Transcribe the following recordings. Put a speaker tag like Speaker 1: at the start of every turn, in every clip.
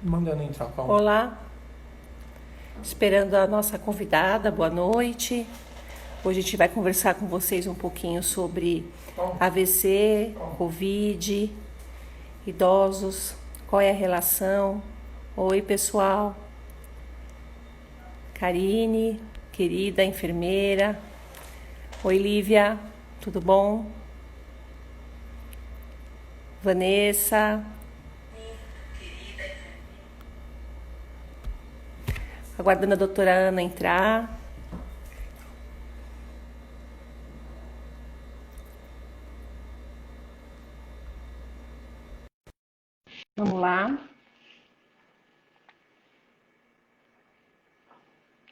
Speaker 1: Mandando entrar, calma.
Speaker 2: Olá, esperando a nossa convidada, boa noite. Hoje a gente vai conversar com vocês um pouquinho sobre
Speaker 1: Calma.
Speaker 2: AVC, Covid, idosos, qual é a relação. Oi, pessoal. Karine, querida enfermeira. Oi, Lívia, tudo bom? Vanessa. Aguardando a doutora Ana entrar. Vamos lá.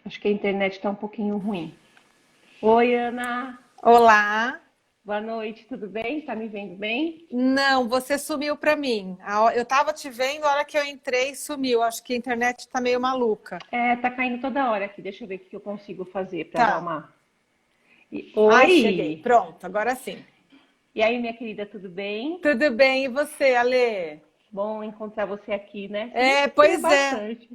Speaker 2: Acho que a internet está um pouquinho ruim. Oi, Ana.
Speaker 3: Olá.
Speaker 2: Boa noite, tudo bem? Tá me vendo bem?
Speaker 3: Não, você sumiu para mim. Eu estava te vendo, a hora que eu entrei, sumiu. Acho que a internet está meio maluca.
Speaker 2: Tá caindo toda hora aqui. Deixa eu ver o que eu consigo fazer para dar
Speaker 3: Tá.
Speaker 2: uma.
Speaker 3: Ai, cheguei.
Speaker 2: Oi!
Speaker 3: Pronto, agora sim.
Speaker 2: E aí, minha querida, tudo bem?
Speaker 3: Tudo bem, e você, Alê?
Speaker 2: Bom encontrar você aqui, né? A
Speaker 3: É,
Speaker 2: gente se vê
Speaker 3: pois é.
Speaker 2: bastante.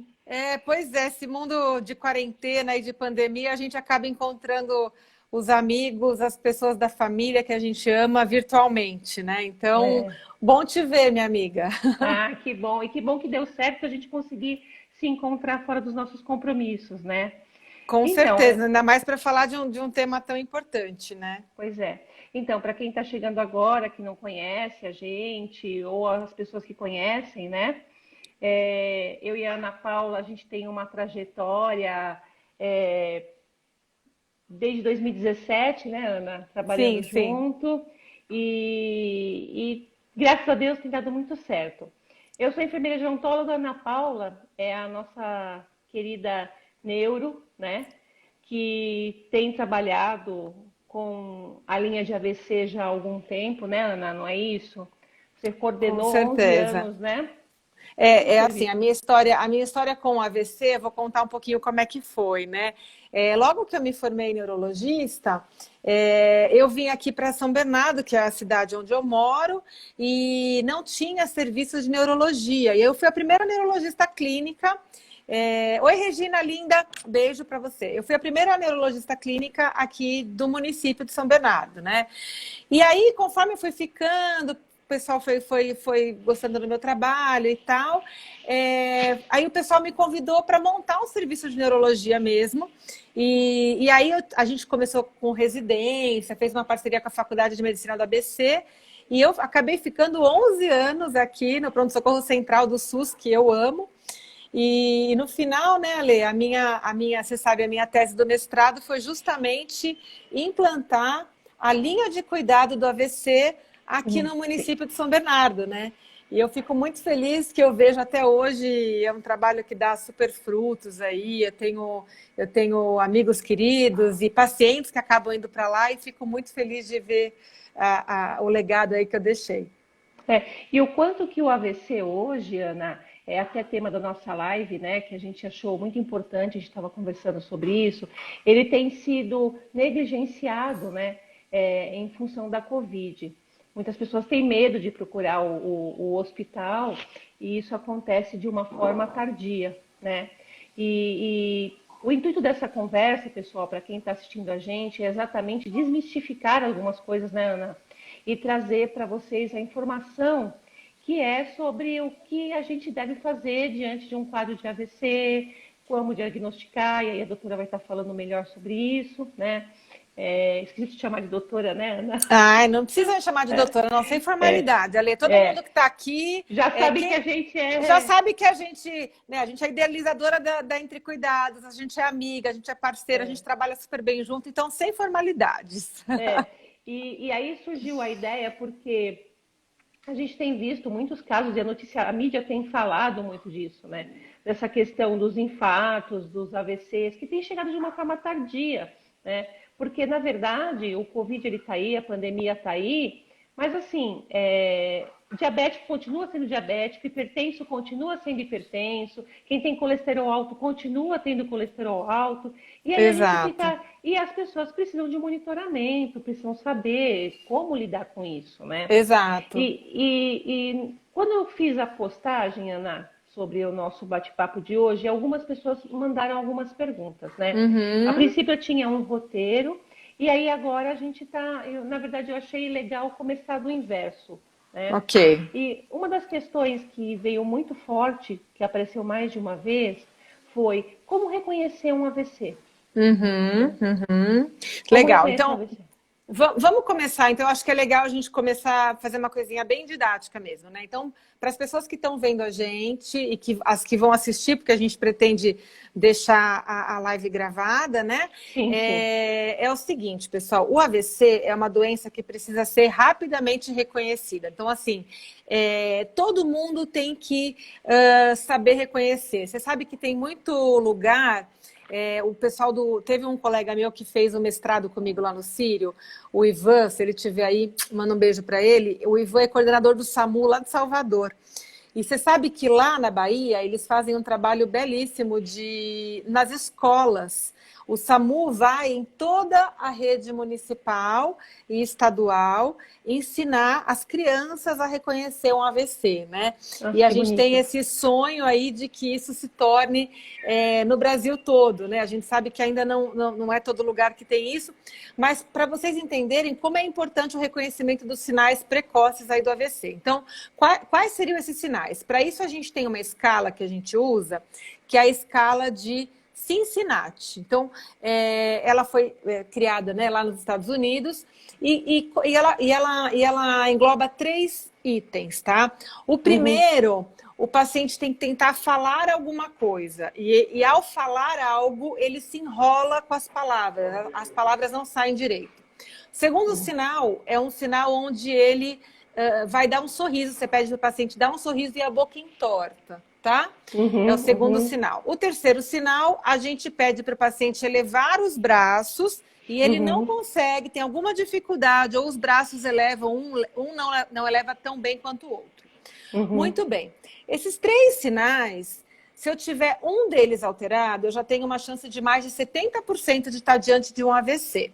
Speaker 3: Esse mundo de quarentena e de pandemia, a gente acaba encontrando os amigos, as pessoas da família que a gente ama virtualmente, né? Então,
Speaker 2: É.
Speaker 3: bom te ver, minha amiga.
Speaker 2: Ah, que bom. E que bom que deu certo a gente conseguir se encontrar fora dos nossos compromissos, né?
Speaker 3: Com
Speaker 2: Então,
Speaker 3: certeza, ainda mais para falar de um tema tão importante, né?
Speaker 2: pois é. Então, para quem está chegando agora, que não conhece a gente, ou as pessoas que conhecem, né? Eu e a Ana Paula, a gente tem uma trajetória desde 2017, né, Ana? Trabalhando
Speaker 3: Sim, sim.
Speaker 2: junto. E graças a Deus tem dado muito certo. Eu sou enfermeira gerontóloga, a Ana Paula é a nossa querida neuro, né? Que tem trabalhado com a linha de AVC já há algum tempo, né, Ana? Não é isso? Você
Speaker 3: Com
Speaker 2: coordenou 11
Speaker 3: certeza.
Speaker 2: anos, né? O
Speaker 3: É assim,
Speaker 2: serviço.
Speaker 3: a minha história com o AVC, eu vou contar um pouquinho como é que foi, né? Logo que eu me formei neurologista, eu vim aqui para São Bernardo, que é a cidade onde eu moro, e não tinha serviços de neurologia. E eu fui a primeira neurologista clínica. Oi, Regina, linda, beijo para você. Eu fui a primeira neurologista clínica aqui do município de São Bernardo, né? E aí, conforme eu fui ficando, o pessoal foi gostando do meu trabalho e tal. Aí o pessoal me convidou para montar um serviço de neurologia mesmo. E aí a gente começou com residência, fez uma parceria com a Faculdade de Medicina do ABC. E eu acabei ficando 11 anos aqui no Pronto-Socorro Central do SUS, que eu amo. E no final, né, Ale, você sabe, a minha tese do mestrado foi justamente implantar a linha de cuidado do AVC aqui no município de São Bernardo, né? E eu fico muito feliz que eu vejo até hoje, é um trabalho que dá super frutos aí, eu tenho amigos queridos e pacientes que acabam indo para lá e fico muito feliz de ver o legado aí que eu deixei.
Speaker 2: E o quanto que o AVC hoje, Ana, é até tema da nossa live, né, que a gente achou muito importante, a gente estava conversando sobre isso, ele tem sido negligenciado, né, em função da Covid. Muitas pessoas têm medo de procurar o hospital e isso acontece de uma forma tardia, né? E o intuito dessa conversa, pessoal, para quem está assistindo a gente, é exatamente desmistificar algumas coisas, né, Ana? E trazer para vocês a informação que é sobre o que a gente deve fazer diante de um quadro de AVC, como diagnosticar, e aí a doutora vai estar falando melhor sobre isso, né? Esqueci de chamar de doutora, né, Ana?
Speaker 3: Ai, não precisa me chamar de doutora, não, sem
Speaker 2: É,
Speaker 3: formalidade. Ale, todo mundo que está aqui,
Speaker 2: já sabe que a
Speaker 3: quem
Speaker 2: gente
Speaker 3: já
Speaker 2: é,
Speaker 3: sabe que a gente é idealizadora da Entre Cuidados, a gente é amiga, a gente é parceira, a gente trabalha super bem junto, então sem formalidades.
Speaker 2: é. E aí surgiu a ideia porque a gente tem visto muitos casos, e a mídia tem falado muito disso, né? Dessa questão dos infartos, dos AVCs, que tem chegado de uma forma tardia, né? Porque, na verdade, o Covid ele está aí, a pandemia está aí, mas assim, diabético continua sendo diabético, hipertenso continua sendo hipertenso, quem tem colesterol alto continua tendo colesterol alto, e aí a gente
Speaker 3: Exato,
Speaker 2: fica. E as pessoas precisam de monitoramento, precisam saber como lidar com isso, né?
Speaker 3: exato.
Speaker 2: E quando eu fiz a postagem, Ana, sobre o nosso bate-papo de hoje, algumas pessoas mandaram algumas perguntas, né? A
Speaker 3: Uhum.
Speaker 2: princípio eu tinha um roteiro, e aí agora a gente está... Na verdade, eu achei legal começar do inverso, né?
Speaker 3: Ok.
Speaker 2: E uma das questões que veio muito forte, que apareceu mais de uma vez, foi como reconhecer um AVC,
Speaker 3: Uhum,
Speaker 2: né?
Speaker 3: uhum.
Speaker 2: Como
Speaker 3: Legal.
Speaker 2: reconhecer um
Speaker 3: Então,
Speaker 2: AVC?
Speaker 3: vamos começar. Então, acho que é legal a gente começar a fazer uma coisinha bem didática mesmo, né? Então, para as pessoas que estão vendo a gente e que as que vão assistir, porque a gente pretende deixar a live gravada, né?
Speaker 2: Sim, sim.
Speaker 3: É o seguinte, pessoal: o AVC é uma doença que precisa ser rapidamente reconhecida. Então, assim, todo mundo tem que saber reconhecer. Você sabe que tem muito lugar. O pessoal do. Teve um colega meu que fez o mestrado comigo lá no Sírio, o Ivan, se ele estiver aí, manda um beijo para ele. O Ivan é coordenador do SAMU lá de Salvador. E você sabe que lá na Bahia eles fazem um trabalho belíssimo nas escolas. O SAMU vai em toda a rede municipal e estadual ensinar as crianças a reconhecer um AVC, né? E
Speaker 2: Nossa,
Speaker 3: a
Speaker 2: que
Speaker 3: gente tem
Speaker 2: bonito.
Speaker 3: esse sonho aí de que isso se torne no Brasil todo, né? A gente sabe que ainda não é todo lugar que tem isso, mas para vocês entenderem como é importante o reconhecimento dos sinais precoces aí do AVC. Então, quais seriam esses sinais? Para isso, a gente tem uma escala que a gente usa, que é a escala de Cincinnati. Então, ela foi criada, né, lá nos Estados Unidos e ela engloba 3 itens, tá? O
Speaker 2: Uhum.
Speaker 3: primeiro, o paciente tem que tentar falar alguma coisa e ao falar algo, ele se enrola com as palavras não saem direito. O segundo sinal é um sinal onde ele vai dar um sorriso, você pede para o paciente dar um sorriso e a boca entorta, tá? É o
Speaker 2: Uhum,
Speaker 3: segundo
Speaker 2: uhum,
Speaker 3: sinal. O terceiro sinal, a gente pede para o paciente elevar os braços e ele não
Speaker 2: uhum,
Speaker 3: consegue, tem alguma dificuldade, ou os braços elevam, um não eleva tão bem quanto o outro.
Speaker 2: uhum,
Speaker 3: Muito bem. Esses 3 sinais, se eu tiver um deles alterado, eu já tenho uma chance de mais de 70% de estar diante de um AVC.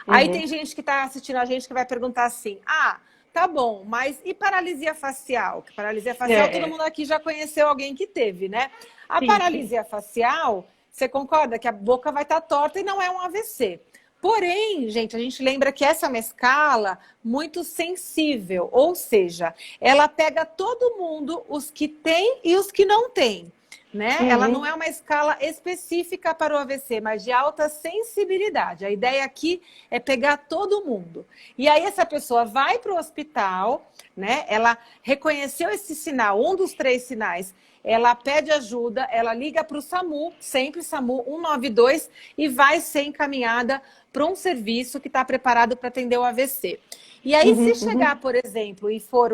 Speaker 3: Aí
Speaker 2: uhum.
Speaker 3: tem gente que está assistindo a gente que vai perguntar assim: ah, tá bom, mas e paralisia facial? Que paralisia facial todo
Speaker 2: É,
Speaker 3: mundo aqui já conheceu alguém que teve, né? A
Speaker 2: sim, sim.
Speaker 3: paralisia facial, você concorda que a boca vai estar torta e não é um AVC. Porém, gente, a gente lembra que essa é uma escala muito sensível, ou seja, ela pega todo mundo, os que têm e os que não têm. Né? Ela não é
Speaker 2: Uhum,
Speaker 3: uma escala específica para o AVC, mas de alta sensibilidade. A ideia aqui é pegar todo mundo. E aí essa pessoa vai para o hospital, né? Ela reconheceu esse sinal, um dos 3 sinais. Ela pede ajuda, ela liga para o SAMU, sempre SAMU 192, e vai ser encaminhada para um serviço que está preparado para atender o AVC. E aí, se
Speaker 2: uhum,
Speaker 3: chegar,
Speaker 2: uhum.
Speaker 3: por exemplo, e for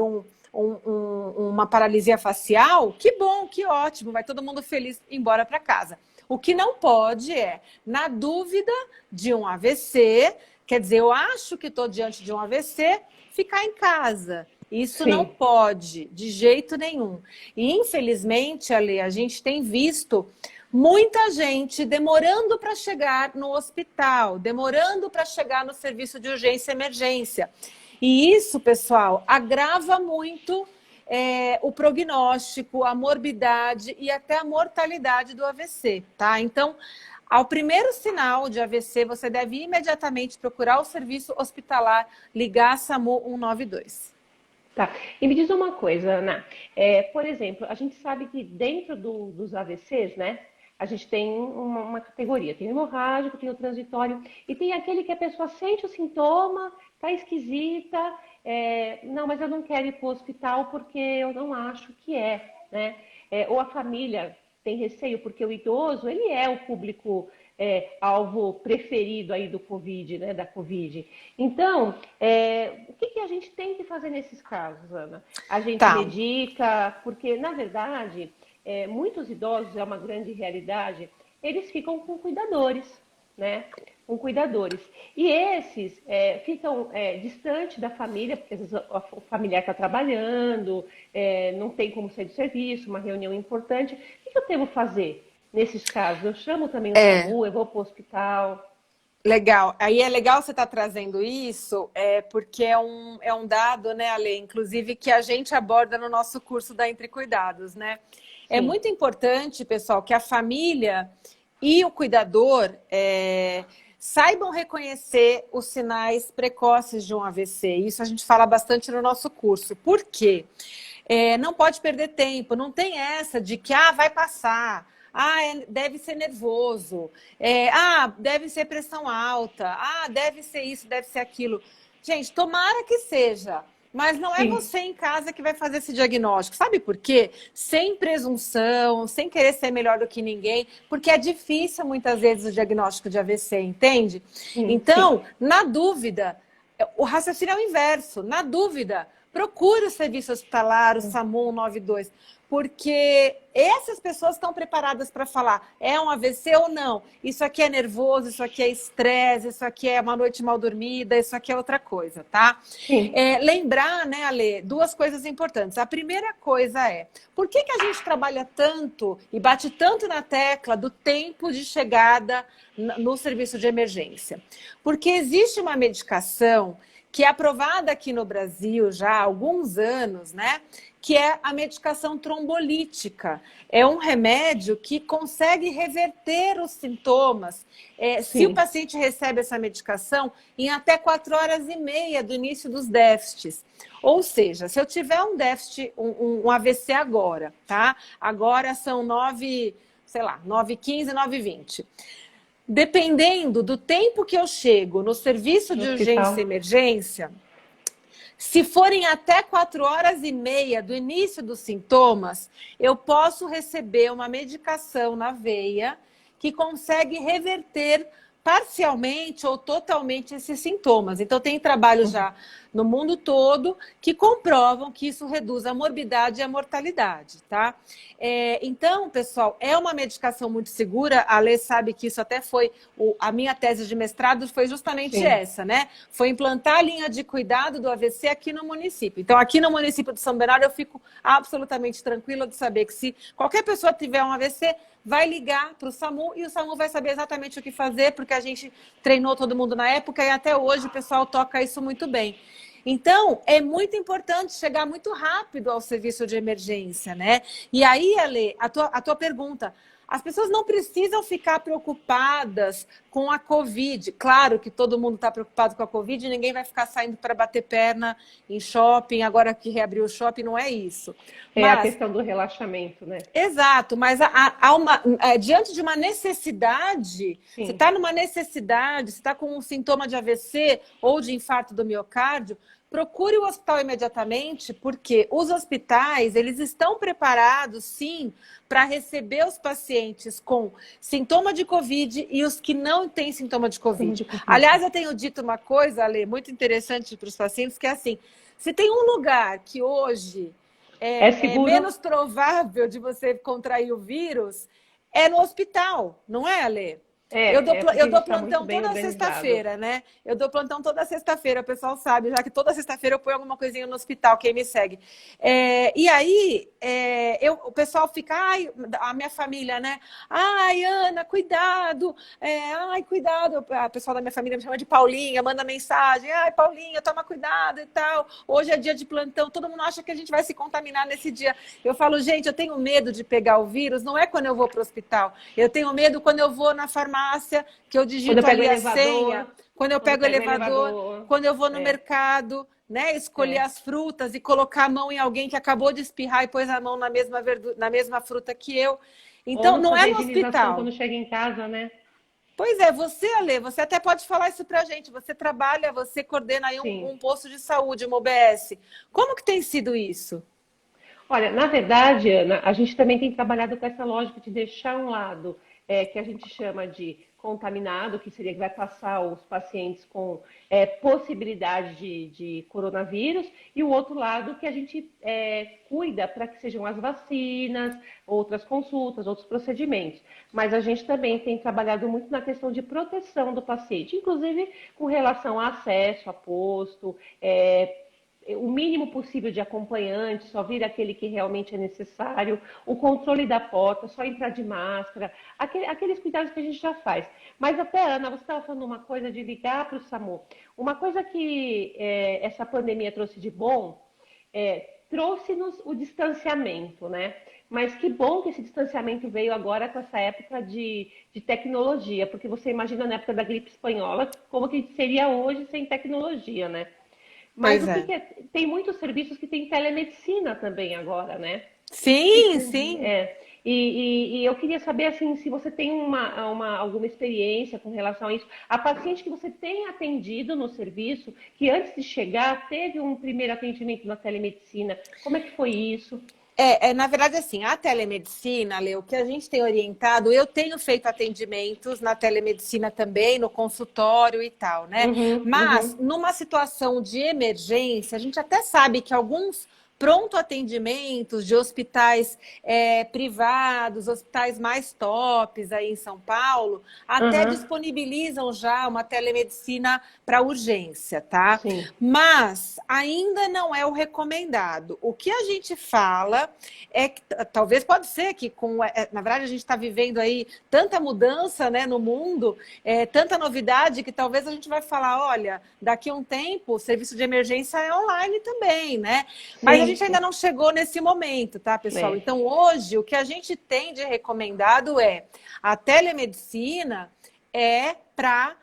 Speaker 3: uma paralisia facial, que bom, que ótimo, vai todo mundo feliz embora para casa. O que não pode é, na dúvida de um AVC, quer dizer, eu acho que estou diante de um AVC, ficar em casa. Isso não
Speaker 2: Sim.
Speaker 3: pode, de jeito nenhum. E, infelizmente, Ale, a gente tem visto muita gente demorando para chegar no hospital, demorando para chegar no serviço de urgência e emergência. E isso, pessoal, agrava muito o prognóstico, a morbidade e até a mortalidade do AVC, tá? Então, ao primeiro sinal de AVC, você deve imediatamente procurar o serviço hospitalar, ligar a SAMU 192.
Speaker 2: Tá. E me diz uma coisa, Ana. Por exemplo, a gente sabe que dentro dos AVCs, né, a gente tem uma categoria. Tem o hemorrágico, tem o transitório e tem aquele que a pessoa sente o sintoma, tá esquisita, não, mas eu não quero ir para o hospital porque eu não acho que é, né? Ou a família tem receio porque o idoso, ele é o público alvo preferido aí do Covid, né, da Covid. Então, o que a gente tem que fazer nesses casos, Ana? A gente
Speaker 3: Tá,
Speaker 2: medica, porque, na verdade, muitos idosos, é uma grande realidade, eles ficam com cuidadores, né? Com cuidadores. E esses ficam distante da família, porque às vezes o familiar está trabalhando, não tem como sair do serviço, uma reunião importante. O que eu devo fazer nesses casos? Eu chamo também o
Speaker 3: é.
Speaker 2: SAMU, eu vou para o hospital.
Speaker 3: Legal. Aí é legal você estar trazendo isso, porque é um dado, né, Ale, inclusive, que a gente aborda no nosso curso da Entre Cuidados, né? É
Speaker 2: Sim,
Speaker 3: muito importante, pessoal, que a família e o cuidador saibam reconhecer os sinais precoces de um AVC. Isso a gente fala bastante no nosso curso. Por quê? Não pode perder tempo, não tem essa de que vai passar. Deve ser nervoso. Deve ser pressão alta. Deve ser isso, deve ser aquilo. Gente, tomara que seja. Mas não é
Speaker 2: sim,
Speaker 3: você em casa que vai fazer esse diagnóstico. Sabe por quê? Sem presunção, sem querer ser melhor do que ninguém, porque é difícil muitas vezes o diagnóstico de AVC, entende?
Speaker 2: sim, sim.
Speaker 3: Então, na dúvida, o raciocínio é o inverso. Na dúvida, procure o serviço hospitalar, o SAMU 192, porque essas pessoas estão preparadas para falar, é um AVC ou não? Isso aqui é nervoso, isso aqui é estresse, isso aqui é uma noite mal dormida, isso aqui é outra coisa, tá?
Speaker 2: Sim.
Speaker 3: Lembrar, né, Ale, duas coisas importantes. A primeira coisa por que a gente trabalha tanto e bate tanto na tecla do tempo de chegada no serviço de emergência? Porque existe uma medicação que é aprovada aqui no Brasil já há alguns anos, né? Que é a medicação trombolítica. É um remédio que consegue reverter os sintomas. Se o
Speaker 2: Sim.
Speaker 3: paciente recebe essa medicação em até 4 horas e meia do início dos déficits. Ou seja, se eu tiver um déficit, um AVC agora, tá? Agora são 9, sei lá, 9h15, 9h20. Dependendo do tempo que eu chego no serviço
Speaker 2: No
Speaker 3: de urgência e
Speaker 2: hospital.
Speaker 3: emergência, se forem até 4 horas e meia do início dos sintomas, eu posso receber uma medicação na veia que consegue reverter parcialmente ou totalmente esses sintomas. Então, tem trabalhos já no mundo todo que comprovam que isso reduz a morbidade e a mortalidade, tá? Então, pessoal, é uma medicação muito segura. A Lê sabe que isso até foi a minha tese de mestrado, foi justamente
Speaker 2: Sim.
Speaker 3: essa, né? Foi implantar a linha de cuidado do AVC aqui no município. Então, aqui no município de São Bernardo, eu fico absolutamente tranquila de saber que se qualquer pessoa tiver um AVC, vai ligar para o SAMU e o SAMU vai saber exatamente o que fazer, porque a gente treinou todo mundo na época e até hoje o pessoal toca isso muito bem. Então, é muito importante chegar muito rápido ao serviço de emergência, né? E aí, Ale, a tua pergunta, as pessoas não precisam ficar preocupadas com a Covid. Claro que todo mundo está preocupado com a Covid e ninguém vai ficar saindo para bater perna em shopping, agora que reabriu o shopping, não é isso.
Speaker 2: É a
Speaker 3: Mas
Speaker 2: questão do relaxamento, né?
Speaker 3: exato, mas diante de uma necessidade, você
Speaker 2: Sim.
Speaker 3: está numa necessidade, você está com um sintoma de AVC ou de infarto do miocárdio, procure o hospital imediatamente, porque os hospitais, eles estão preparados, sim, para receber os pacientes com sintoma de Covid e os que não têm sintoma de
Speaker 2: Sintoma
Speaker 3: Covid.
Speaker 2: de Covid.
Speaker 3: Aliás, eu tenho dito uma coisa, Ale, muito interessante para os pacientes, que é assim, se tem um lugar que hoje
Speaker 2: É
Speaker 3: é
Speaker 2: seguro?
Speaker 3: menos provável de você contrair o vírus, é no hospital, não é, Ale?
Speaker 2: Porque
Speaker 3: Eu
Speaker 2: a gente
Speaker 3: dou
Speaker 2: está muito
Speaker 3: plantão
Speaker 2: bem
Speaker 3: toda
Speaker 2: organizado.
Speaker 3: sexta-feira, né? Eu dou plantão toda sexta-feira, o pessoal sabe, já que toda sexta-feira eu ponho alguma coisinha no hospital, quem me segue. E aí, o pessoal fica, a minha família, né? Ai, Ana, cuidado, cuidado. A pessoa da minha família me chama de Paulinha, manda mensagem, ai, Paulinha, toma cuidado e tal. Hoje é dia de plantão, todo mundo acha que a gente vai se contaminar nesse dia. Eu falo, gente, eu tenho medo de pegar o vírus, não é quando eu vou para o hospital, eu tenho medo quando eu vou na farmácia, que eu
Speaker 2: Quando eu
Speaker 3: digito
Speaker 2: pego o
Speaker 3: ali a senha,
Speaker 2: elevador,
Speaker 3: quando eu
Speaker 2: quando eu
Speaker 3: pego o
Speaker 2: pego o
Speaker 3: elevador,
Speaker 2: elevador.
Speaker 3: quando eu vou no
Speaker 2: É,
Speaker 3: mercado, né, escolher
Speaker 2: é.
Speaker 3: as frutas e colocar a mão em alguém que acabou de espirrar e pôs a mão na mesma fruta que eu.
Speaker 2: Ou
Speaker 3: Então,
Speaker 2: não
Speaker 3: não é
Speaker 2: fazer
Speaker 3: no
Speaker 2: higienização
Speaker 3: hospital.
Speaker 2: quando chega em casa, né?
Speaker 3: Pois é, você, Ale, você até pode falar isso pra gente. Você trabalha, você coordena aí
Speaker 2: Sim.
Speaker 3: um posto de saúde, uma OBS. Como que tem sido isso?
Speaker 2: Olha, na verdade, Ana, a gente também tem trabalhado com essa lógica de deixar um lado que a gente chama de contaminado, que seria que vai passar os pacientes com possibilidade de coronavírus, e o outro lado que a gente cuida para que sejam as vacinas, outras consultas, outros procedimentos. Mas a gente também tem trabalhado muito na questão de proteção do paciente, inclusive com relação a acesso a posto, o mínimo possível de acompanhante, só vir aquele que realmente é necessário, o controle da porta, só entrar de máscara, aqueles cuidados que a gente já faz. Mas até, Ana, você estava falando uma coisa de ligar para o SAMU. Uma coisa que essa pandemia trouxe de bom, trouxe-nos o distanciamento, né? Mas que bom que esse distanciamento veio agora com essa época de tecnologia, porque você imagina na época da gripe espanhola, como que seria hoje sem tecnologia, né? Mas
Speaker 3: Pois
Speaker 2: o que,
Speaker 3: é.
Speaker 2: que é? Tem muitos serviços que tem telemedicina também agora, né?
Speaker 3: Sim, sim.
Speaker 2: E eu queria saber assim, se você tem alguma experiência com relação a isso. A paciente que você tem atendido no serviço, que antes de chegar teve um primeiro atendimento na telemedicina, como é que foi isso?
Speaker 3: Na verdade, assim, a telemedicina, Lê, o que a gente tem orientado, eu tenho feito atendimentos na telemedicina também, no consultório e tal, né?
Speaker 2: Uhum,
Speaker 3: Mas,
Speaker 2: uhum,
Speaker 3: numa situação de emergência, a gente até sabe que alguns pronto atendimentos de hospitais privados, hospitais mais tops aí em São Paulo, até
Speaker 2: uhum,
Speaker 3: disponibilizam já uma telemedicina para urgência, tá?
Speaker 2: sim.
Speaker 3: Mas ainda não é o recomendado. O que a gente fala é que talvez pode ser que na verdade a gente está vivendo aí tanta mudança, né, no mundo, tanta novidade que talvez a gente vai falar, olha, daqui a um tempo o serviço de emergência é online também, né? Mas a
Speaker 2: Sim,
Speaker 3: gente ainda
Speaker 2: sim.
Speaker 3: não chegou nesse momento, tá, pessoal?
Speaker 2: É.
Speaker 3: Então hoje o que a gente tem de recomendado é a telemedicina para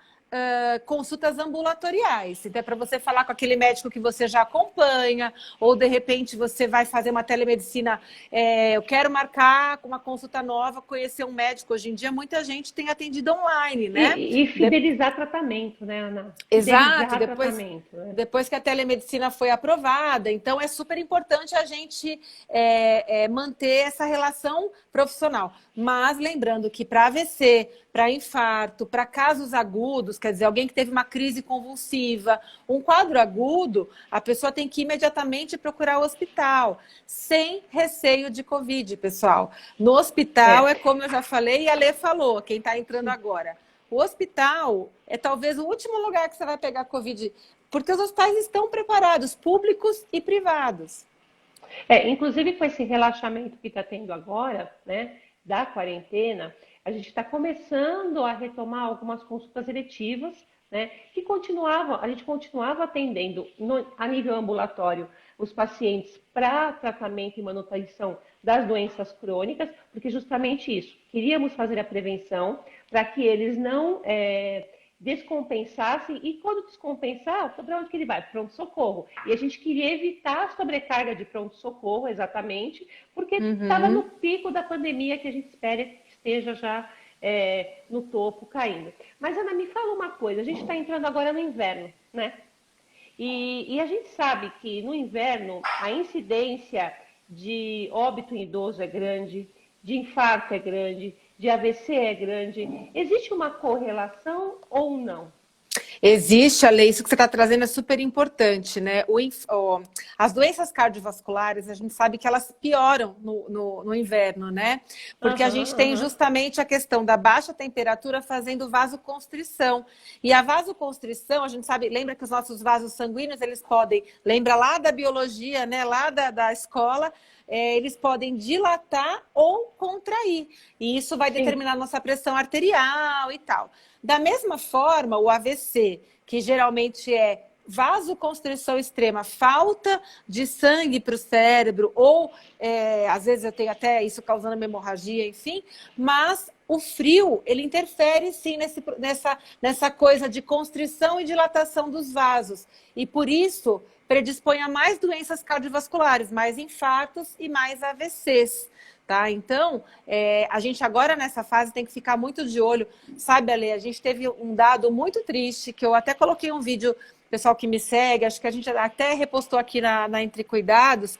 Speaker 3: consultas ambulatoriais. Então, é para você falar com aquele médico que você já acompanha, ou de repente você vai fazer uma telemedicina. Eu quero marcar uma consulta nova, conhecer um médico. Hoje em dia, muita gente tem atendido online, né?
Speaker 2: E fidelizar tratamento, né, Ana?
Speaker 3: Exato,
Speaker 2: Fidelizar tratamento, né?
Speaker 3: depois que a telemedicina foi aprovada, então é super importante a gente manter essa relação profissional. Mas lembrando que para AVC, para infarto, para casos agudos, quer dizer, alguém que teve uma crise convulsiva, um quadro agudo, a pessoa tem que imediatamente procurar o hospital, sem receio de Covid, pessoal. No hospital
Speaker 2: É.
Speaker 3: como eu já falei e a Lê falou, quem está entrando agora. O hospital é talvez o último lugar que você vai pegar Covid, porque os hospitais estão preparados, públicos e privados.
Speaker 2: Inclusive com esse relaxamento que está tendo agora, né, da quarentena, a gente está começando a retomar algumas consultas eletivas, né, a gente continuava atendendo a nível ambulatório os pacientes para tratamento e manutenção das doenças crônicas, porque justamente isso, queríamos fazer a prevenção para que eles não descompensassem, e quando descompensar, para onde que ele vai? Pronto-socorro. E a gente queria evitar a sobrecarga de pronto-socorro, exatamente, porque estava no pico da pandemia, que a gente espera que esteja já no topo, caindo. Mas, Ana, me fala uma coisa, a gente está entrando agora no inverno, né? E a gente sabe que no inverno a incidência de óbito em idoso é grande, de infarto é grande, de AVC é grande. Existe uma correlação ou não?
Speaker 3: Existe a lei, isso que você está trazendo é super importante, né? As doenças cardiovasculares, a gente sabe que elas pioram no inverno, né? Porque a gente tem justamente a questão da baixa temperatura fazendo vasoconstrição. E a vasoconstrição, a gente sabe, lembra que os nossos vasos sanguíneos, eles podem, lembra lá da biologia, né? Lá da escola, eles podem dilatar ou contrair. E isso vai determinar a nossa pressão arterial e tal. Da mesma forma, o AVC, que geralmente é vasoconstrição extrema, falta de sangue para o cérebro, ou às vezes eu tenho até isso causando uma hemorragia, enfim, mas o frio, ele interfere sim nessa coisa de constrição e dilatação dos vasos. E por isso predispõe a mais doenças cardiovasculares, mais infartos e mais AVCs. Tá? Então, a gente agora nessa fase tem que ficar muito de olho. Sabe, Ale, a gente teve um dado muito triste, que eu até coloquei um vídeo, pessoal que me segue, acho que a gente até repostou aqui na Entre Cuidados.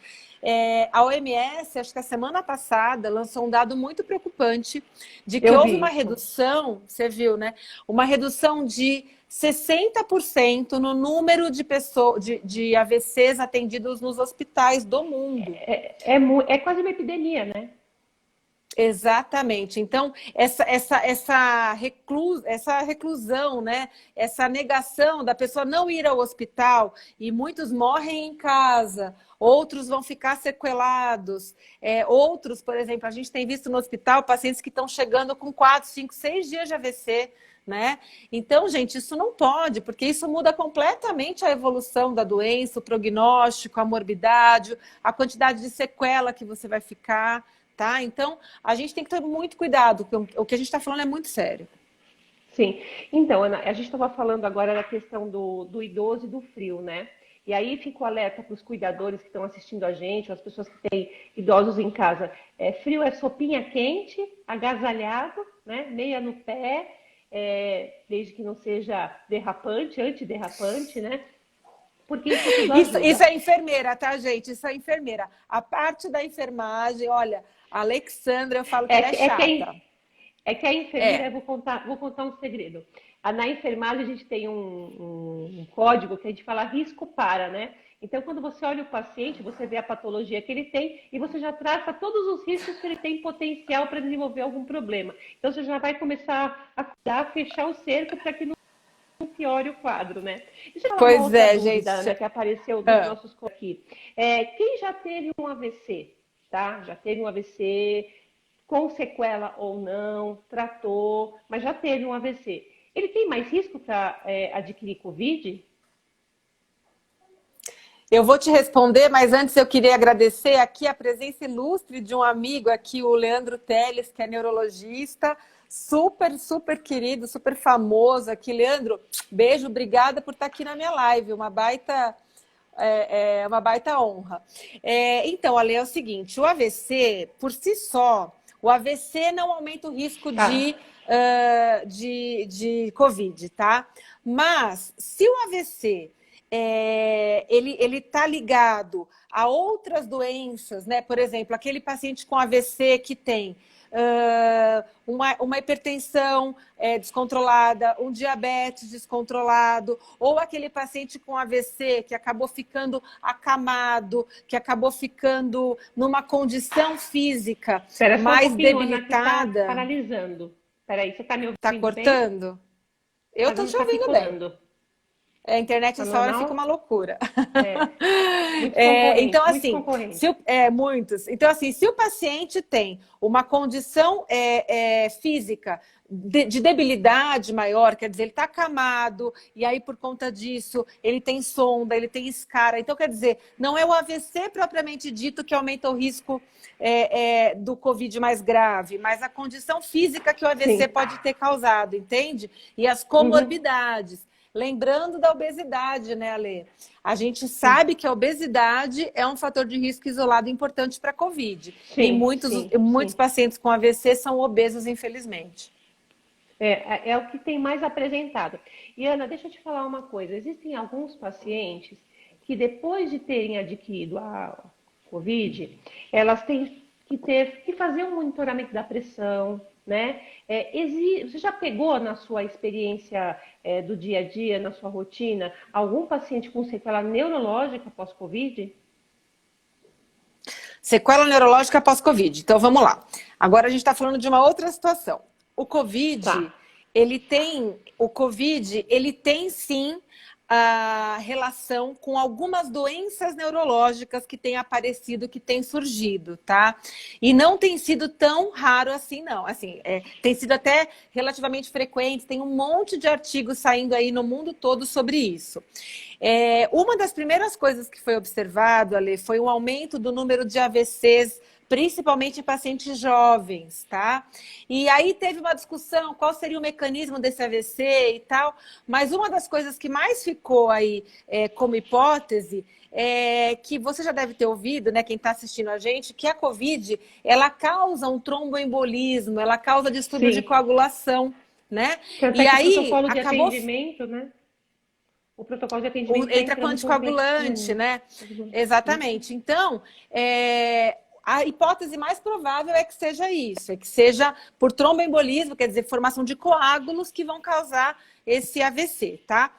Speaker 3: A OMS, acho que a semana passada, lançou um dado muito preocupante de que
Speaker 2: Eu
Speaker 3: houve
Speaker 2: vi
Speaker 3: uma
Speaker 2: isso.
Speaker 3: redução, você viu, né? Uma redução de 60% no número de AVCs atendidos nos hospitais do mundo.
Speaker 2: É quase uma epidemia, né?
Speaker 3: Exatamente. Então, essa reclusão, né? Essa negação da pessoa não ir ao hospital, e muitos morrem em casa, outros vão ficar sequelados. Outros, por exemplo, a gente tem visto no hospital pacientes que estão chegando com 4, 5, 6 dias de AVC. Né? Então, gente, isso não pode, porque isso muda completamente a evolução da doença, o prognóstico, a morbidade, a quantidade de sequela que você vai ficar. Tá? Então, a gente tem que ter muito cuidado, porque o que a gente está falando é muito sério.
Speaker 2: Sim. Então, Ana, a gente estava falando agora da questão do idoso e do frio, né? E aí fico alerta para os cuidadores que estão assistindo a gente, as pessoas que têm idosos em casa. Frio é sopinha quente, agasalhado, né? Meia no pé, desde que não seja derrapante, antiderrapante, né? Porque
Speaker 3: isso é enfermeira, tá, gente? Isso é enfermeira. A parte da enfermagem, olha, a Alexandra, eu falo que ela é chata.
Speaker 2: É que a enfermeira, vou contar um segredo. Na enfermagem a gente tem um código que a gente fala risco para, né? Então, quando você olha o paciente, você vê a patologia que ele tem e você já traça todos os riscos que ele tem potencial para desenvolver algum problema. Então, você já vai começar a cuidar, a fechar o cerco para que não piore o quadro, né? Deixa eu falar
Speaker 3: pois
Speaker 2: uma outra
Speaker 3: é,
Speaker 2: dúvida,
Speaker 3: gente.
Speaker 2: né, que apareceu dos nossos aqui. Quem já teve um AVC, tá? Já teve um AVC com sequela ou não, tratou, mas já teve um AVC. Ele tem mais risco para adquirir Covid?
Speaker 3: Eu vou te responder, mas antes eu queria agradecer aqui a presença ilustre de um amigo aqui, o Leandro Teles, que é neurologista, super, super querido, super famoso aqui. Leandro, beijo, obrigada por estar aqui na minha live, uma baita honra. Então, Ale, é o seguinte, o AVC, por si só, o AVC não aumenta o risco de Covid, tá? Mas, se o AVC ele está ligado a outras doenças, né? Por exemplo, aquele paciente com AVC que tem uma hipertensão descontrolada, um diabetes descontrolado, ou aquele paciente com AVC que acabou ficando acamado, que acabou ficando numa condição física mais debilitada.
Speaker 2: Ana, tá paralisando. Peraí, você está me ouvindo
Speaker 3: bem? Tá cortando? Eu estou te ouvindo bem. A internet essa hora fica uma loucura. Então, assim, muitos. Então, assim, se o paciente tem uma condição física de debilidade maior, quer dizer, ele está acamado, e aí, por conta disso, ele tem sonda, ele tem escara. Então, quer dizer, não é o AVC propriamente dito que aumenta o risco do Covid mais grave, mas a condição física que o AVC pode ter causado, entende? E as comorbidades. Lembrando da obesidade, né, Ale? A gente sabe que a obesidade é um fator de risco isolado importante para a Covid. E muitos pacientes com AVC são obesos, infelizmente.
Speaker 2: É o que tem mais apresentado. E, Ana, deixa eu te falar uma coisa. Existem alguns pacientes que, depois de terem adquirido a Covid, elas têm que fazer um monitoramento da pressão, né? Você já pegou na sua experiência do dia a dia, na sua rotina, algum paciente com sequela neurológica pós-Covid?
Speaker 3: Sequela neurológica pós-Covid. Então, vamos lá. Agora a gente está falando de uma outra situação. O Covid, ele tem sim a relação com algumas doenças neurológicas que têm aparecido, que têm surgido, tá? E não tem sido tão raro assim, não. Assim, tem sido até relativamente frequente, tem um monte de artigos saindo aí no mundo todo sobre isso. Uma das primeiras coisas que foi observado, Ale, foi um aumento do número de AVCs, principalmente em pacientes jovens, tá? E aí teve uma discussão, qual seria o mecanismo desse AVC e tal, mas uma das coisas que mais ficou aí como hipótese que você já deve ter ouvido, né, quem está assistindo a gente, que a Covid, ela causa um tromboembolismo, ela causa distúrbio de coagulação, né?
Speaker 2: E aí, o protocolo de atendimento, né? O protocolo de atendimento
Speaker 3: entra com anticoagulante, né? Exatamente. Então, a hipótese mais provável é que seja isso, é que seja por tromboembolismo, quer dizer, formação de coágulos que vão causar esse AVC, tá?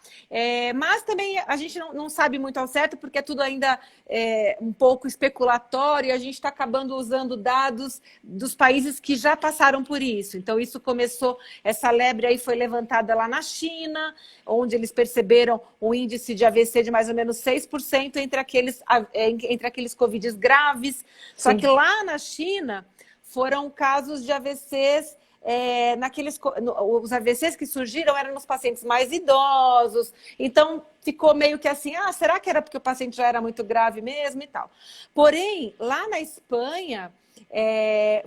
Speaker 3: Mas também a gente não sabe muito ao certo, porque é tudo ainda um pouco especulatório, e a gente está acabando usando dados dos países que já passaram por isso. Então, isso começou, essa lebre aí foi levantada lá na China, onde eles perceberam um índice de AVC de mais ou menos 6% entre aqueles Covids graves. Só
Speaker 2: Sim.
Speaker 3: que lá na China foram casos de AVCs. Os AVCs que surgiram eram nos pacientes mais idosos, então ficou meio que assim, será que era porque o paciente já era muito grave mesmo e tal? Porém, lá na Espanha,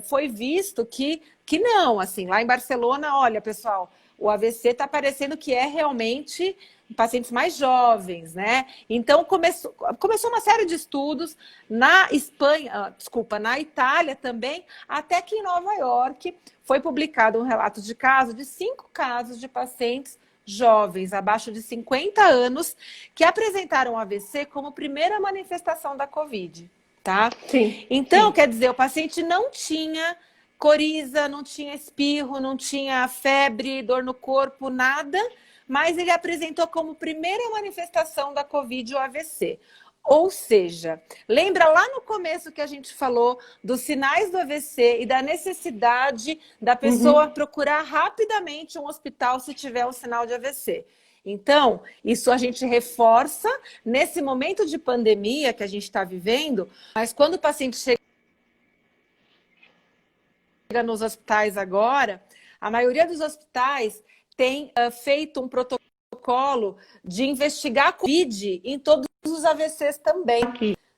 Speaker 3: foi visto que não, assim, lá em Barcelona, olha, pessoal, o AVC está parecendo que é realmente em pacientes mais jovens, né? Então começou uma série de estudos na Espanha, na Itália também, até que em Nova York foi publicado um relato de 5 casos de pacientes jovens, abaixo de 50 anos, que apresentaram AVC como primeira manifestação da Covid, tá?
Speaker 2: Sim.
Speaker 3: Então,
Speaker 2: sim.
Speaker 3: quer dizer, o paciente não tinha coriza, não tinha espirro, não tinha febre, dor no corpo, nada, mas ele apresentou como primeira manifestação da Covid o AVC. Ou seja, lembra lá no começo que a gente falou dos sinais do AVC e da necessidade da pessoa procurar rapidamente um hospital se tiver um sinal de AVC. Então, isso a gente reforça nesse momento de pandemia que a gente está vivendo, mas quando o paciente chega nos hospitais agora, a maioria dos hospitais tem feito um protocolo de investigar a Covid em todos os AVCs também.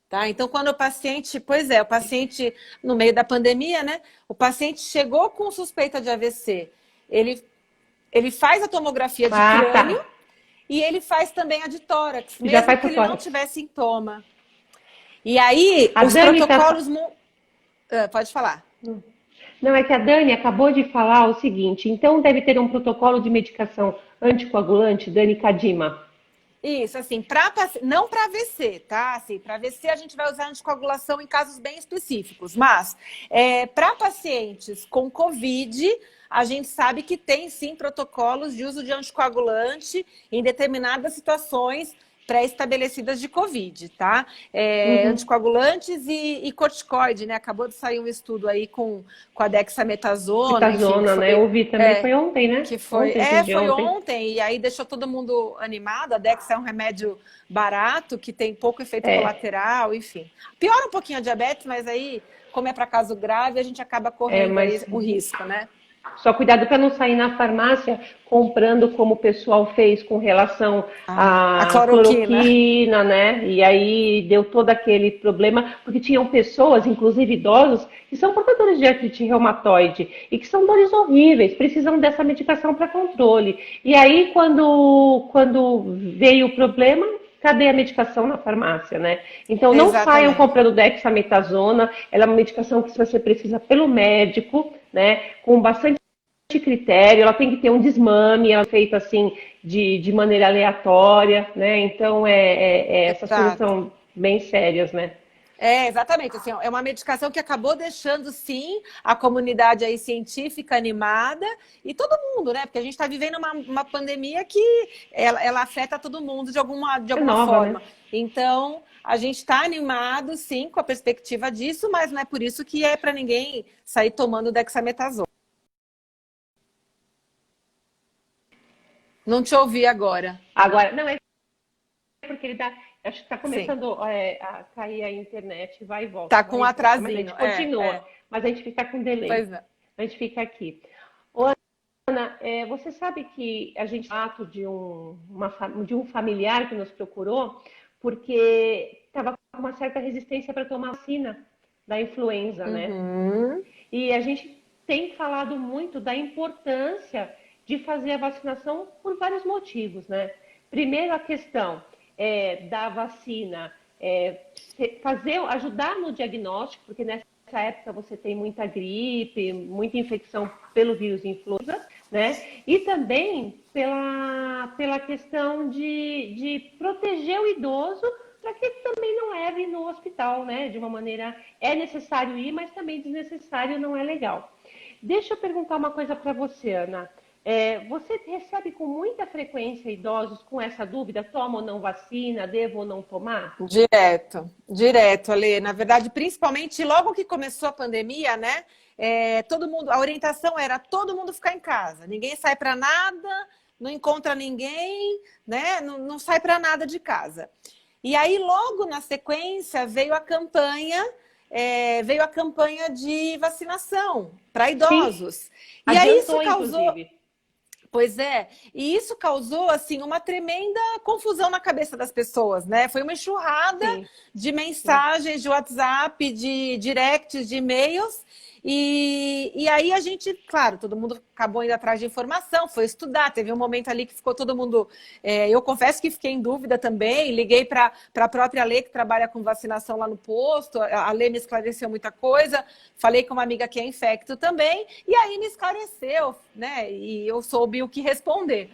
Speaker 3: Tá? Então, quando o paciente, o paciente no meio da pandemia, né? O paciente chegou com suspeita de AVC, ele faz a tomografia de crânio e ele faz também a de tórax, mesmo que ele não tiver sintoma. E aí, os protocolos... Pode falar.
Speaker 2: Não, é que a Dani acabou de falar o seguinte, então deve ter um protocolo de medicação anticoagulante, Dani Kadima.
Speaker 3: Isso, assim, não para AVC, tá? Assim, para AVC a gente vai usar anticoagulação em casos bem específicos, mas para pacientes com Covid, a gente sabe que tem sim protocolos de uso de anticoagulante em determinadas situações pré-estabelecidas de Covid, tá? Anticoagulantes e corticoide, né? Acabou de sair um estudo aí com a dexametasona.
Speaker 2: Metazona, né? Eu ouvi também, foi ontem, né?
Speaker 3: Que foi ontem, e aí deixou todo mundo animado. A Dex é um remédio barato, que tem pouco efeito colateral, enfim. Piora um pouquinho a diabetes, mas aí, como é para caso grave, a gente acaba correndo o risco, né?
Speaker 2: Só cuidado para não sair na farmácia comprando como o pessoal fez com relação à cloroquina, né? E aí deu todo aquele problema, porque tinham pessoas, inclusive idosos, que são portadores de artrite reumatoide e que são dores horríveis, precisam dessa medicação para controle. E aí, quando veio o problema, cadê a medicação na farmácia, né? Então, não saiam comprando dexametasona, ela é uma medicação que você precisa pelo médico, né? Com bastante critério, ela tem que ter um desmame, ela é feita assim de maneira aleatória, né? Então, essas coisas são bem sérias, né?
Speaker 3: Exatamente. Assim, é uma medicação que acabou deixando, sim, a comunidade aí científica animada e todo mundo, né? Porque a gente está vivendo uma pandemia que ela afeta todo mundo de alguma forma. Né? Então, a gente está animado, sim, com a perspectiva disso, mas não é por isso que é para ninguém sair tomando dexametasona. Não te ouvi agora.
Speaker 2: Agora, não, é porque ele dá... Acho que está começando a cair a internet, vai e volta.
Speaker 3: Está com um atrasinho.
Speaker 2: Mas a gente continua, mas a gente fica com delay.
Speaker 3: Pois é.
Speaker 2: A gente fica aqui. Ô, Ana, você sabe que a gente ato de um familiar que nos procurou porque estava com uma certa resistência para tomar vacina da influenza, né? E a gente tem falado muito da importância de fazer a vacinação por vários motivos, né? Primeiro, a questão da vacina, ajudar no diagnóstico, porque nessa época você tem muita gripe, muita infecção pelo vírus influenza, né? E também pela questão de proteger o idoso para que ele também não leve no hospital, né? De uma maneira, é necessário ir, mas também desnecessário não é legal. Deixa eu perguntar uma coisa para você, Ana. Você recebe com muita frequência idosos com essa dúvida, toma ou não vacina, devo ou não tomar?
Speaker 3: Direto, direto, Ale. Na verdade, principalmente logo que começou a pandemia, né? Todo mundo, a orientação era todo mundo ficar em casa. Ninguém sai para nada, não encontra ninguém, né? Não sai para nada de casa. E aí, logo na sequência, veio a campanha de vacinação para
Speaker 2: Sim,
Speaker 3: idosos. E aí isso
Speaker 2: adiantou,
Speaker 3: causou.
Speaker 2: inclusive.
Speaker 3: Pois é, e isso causou assim uma tremenda confusão na cabeça das pessoas, né? Foi uma enxurrada
Speaker 2: Sim,
Speaker 3: de
Speaker 2: sim.
Speaker 3: mensagens de WhatsApp, de directs, de e-mails, e aí a gente, claro, todo mundo acabou indo atrás de informação, foi estudar, teve um momento ali que ficou todo mundo... eu confesso que fiquei em dúvida também, liguei para a própria Lê, que trabalha com vacinação lá no posto, a Lê me esclareceu muita coisa, falei com uma amiga que é infecto também, e aí me esclareceu, né? E eu soube o que responder.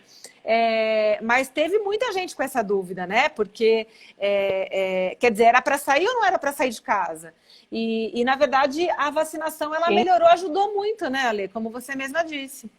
Speaker 3: Mas teve muita gente com essa dúvida, né? Porque, quer dizer, era para sair ou não era para sair de casa? E, na verdade, a vacinação, ela
Speaker 2: Sim.
Speaker 3: melhorou, ajudou muito, né, Ale? Como você mesma disse.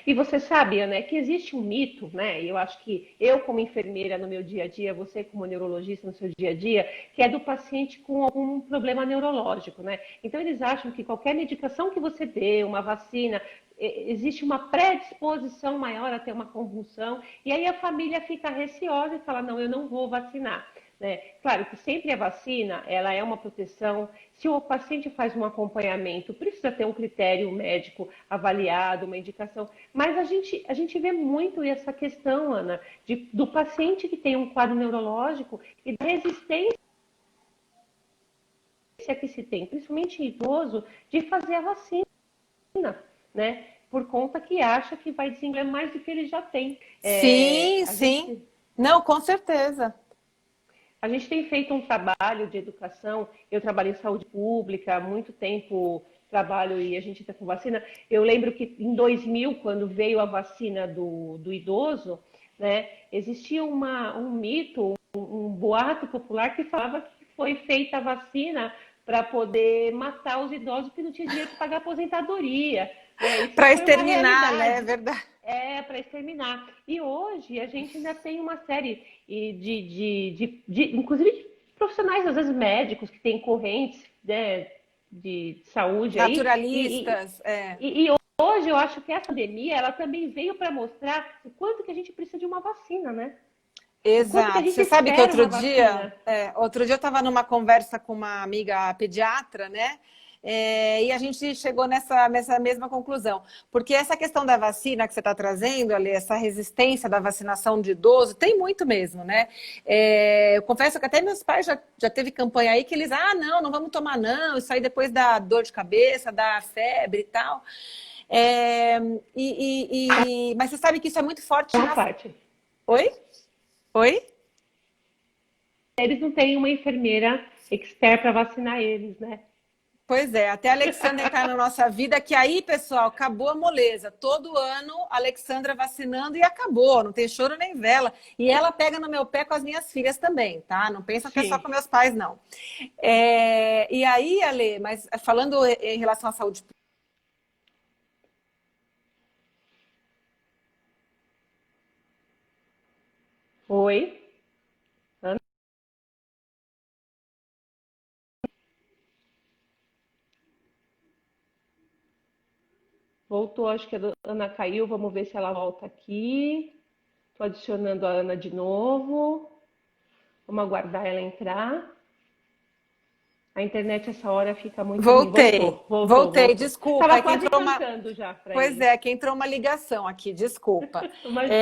Speaker 2: E você sabe, né, que existe um mito, né? E eu acho que eu, como enfermeira no meu dia a dia, você como neurologista no seu dia a dia, que é do paciente com algum problema neurológico, né? Então eles acham que qualquer medicação que você dê, uma vacina, existe uma predisposição maior a ter uma convulsão, e aí a família fica receosa e fala, não, eu não vou vacinar. Né? Claro que sempre a vacina, ela é uma proteção. Se o paciente faz um acompanhamento, precisa ter um critério médico avaliado, uma indicação. Mas a gente vê muito essa questão, Ana, do paciente que tem um quadro neurológico e da resistência que se tem, principalmente idoso, de fazer a vacina, né? Por conta que acha que vai desenvolver mais do que ele já tem.
Speaker 3: Sim, sim. Não, com certeza.
Speaker 2: A gente tem feito um trabalho de educação, eu trabalho em saúde pública, há muito tempo trabalho e a gente está com vacina. Eu lembro que em 2000, quando veio a vacina do idoso, né, existia um mito, um boato popular que falava que foi feita a vacina para poder matar os idosos que não tinham dinheiro para pagar aposentadoria. Isso
Speaker 3: Para
Speaker 2: foi uma
Speaker 3: exterminar, né? É
Speaker 2: realidade.
Speaker 3: verdade.
Speaker 2: Para exterminar. E hoje a gente ainda tem uma série inclusive de profissionais, às vezes médicos, que têm correntes, né, de saúde aí.
Speaker 3: Naturalistas, é.
Speaker 2: E hoje eu acho que essa pandemia ela também veio para mostrar o quanto que a gente precisa de uma vacina, né? O quanto que a
Speaker 3: Exato.
Speaker 2: gente
Speaker 3: Você sabe que
Speaker 2: espera uma vacina.
Speaker 3: outro dia eu estava numa conversa com uma amiga pediatra, né? E a gente chegou nessa mesma conclusão. Porque essa questão da vacina que você está trazendo, Ali, essa resistência da vacinação de idoso, tem muito mesmo, né? Eu confesso que até meus pais já teve campanha aí que eles, não vamos tomar não, isso aí depois dá dor de cabeça, dá febre e tal. Mas você sabe que isso é muito forte
Speaker 2: Uma
Speaker 3: na...
Speaker 2: parte.
Speaker 3: Oi? Oi?
Speaker 2: Eles não têm uma enfermeira expert para vacinar eles, né?
Speaker 3: Pois é, até a Alexandra entrar na nossa vida, que aí, pessoal, acabou a moleza. Todo ano, a Alexandra vacinando e acabou, não tem choro nem vela. E ela pega no meu pé com as minhas filhas também, tá? Não pensa que é só
Speaker 2: Sim.
Speaker 3: com meus pais, não. E aí, Ale, mas falando em relação à saúde pública,
Speaker 2: Oi? Voltou, acho que a Ana caiu. Vamos ver se ela volta aqui. Estou adicionando a Ana de novo. Vamos aguardar ela entrar. A internet essa hora fica muito ruim.
Speaker 3: voltei,
Speaker 2: Voltou.
Speaker 3: desculpa,
Speaker 2: Estava
Speaker 3: é que
Speaker 2: quase
Speaker 3: entrou uma...
Speaker 2: cantando já para
Speaker 3: Pois
Speaker 2: eles.
Speaker 3: é, que entrou uma ligação aqui, desculpa.
Speaker 2: Imagina.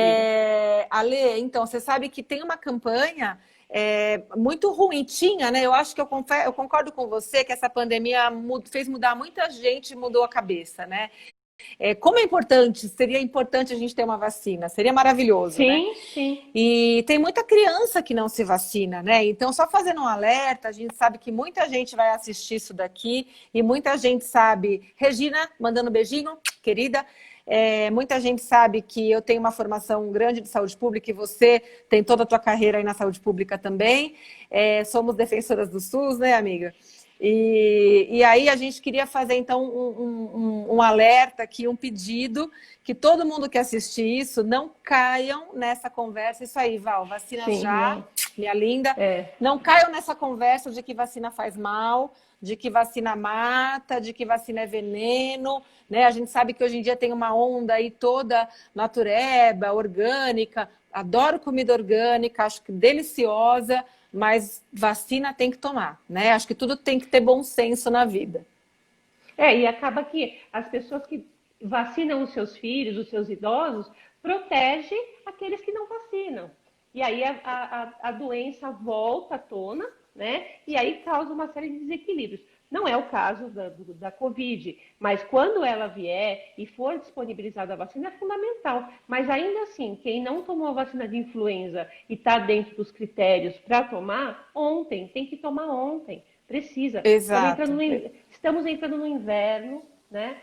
Speaker 3: Ale, então, você sabe que tem uma campanha muito ruim, tinha, né? Eu acho que eu concordo com você que essa pandemia fez mudar muita gente, mudou a cabeça, né? Como é importante, seria importante a gente ter uma vacina, seria maravilhoso, né?
Speaker 2: Sim, sim.
Speaker 3: E tem muita criança que não se vacina, né? Então, só fazendo um alerta, a gente sabe que muita gente vai assistir isso daqui e muita gente sabe. Regina, mandando um beijinho, querida. Muita gente sabe que eu tenho uma formação grande de saúde pública e você tem toda a tua carreira aí na saúde pública também. Somos defensoras do SUS, né, amiga? E aí a gente queria fazer, então, um alerta aqui, um pedido, que todo mundo que assistir isso, não caiam nessa conversa. Isso aí, Val, vacina
Speaker 2: Sim,
Speaker 3: já,
Speaker 2: não.
Speaker 3: minha linda.
Speaker 2: É.
Speaker 3: Não caiam nessa conversa de que vacina faz mal, de que vacina mata, de que vacina é veneno, né? A gente sabe que hoje em dia tem uma onda aí toda natureba, orgânica. Adoro comida orgânica, acho que deliciosa, mas vacina tem que tomar, né? Acho que tudo tem que ter bom senso na vida.
Speaker 2: E acaba que as pessoas que vacinam os seus filhos, os seus idosos, protege aqueles que não vacinam. E aí a doença volta à tona, né? E aí causa uma série de desequilíbrios. Não é o caso da Covid, mas quando ela vier e for disponibilizada a vacina, é fundamental. Mas ainda assim, quem não tomou a vacina de influenza e está dentro dos critérios para tomar, ontem, tem que tomar ontem. Precisa.
Speaker 3: Exato.
Speaker 2: Estamos entrando no inverno, né?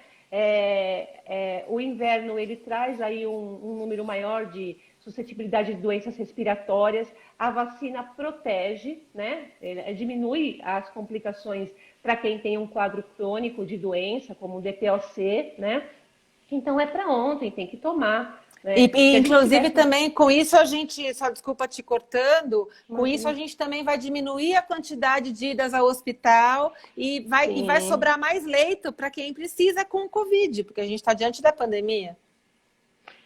Speaker 2: O inverno ele traz aí um número maior de suscetibilidade de doenças respiratórias. A vacina protege, né? Diminui as complicações para quem tem um quadro crônico de doença, como o DPOC, né? Então é para ontem, tem que tomar. Né?
Speaker 3: E inclusive também com isso a gente, só desculpa te cortando, com
Speaker 2: Imagina.
Speaker 3: isso a gente também vai diminuir a quantidade de idas ao hospital e vai sobrar mais leito para quem precisa com o Covid, porque a gente está diante da pandemia.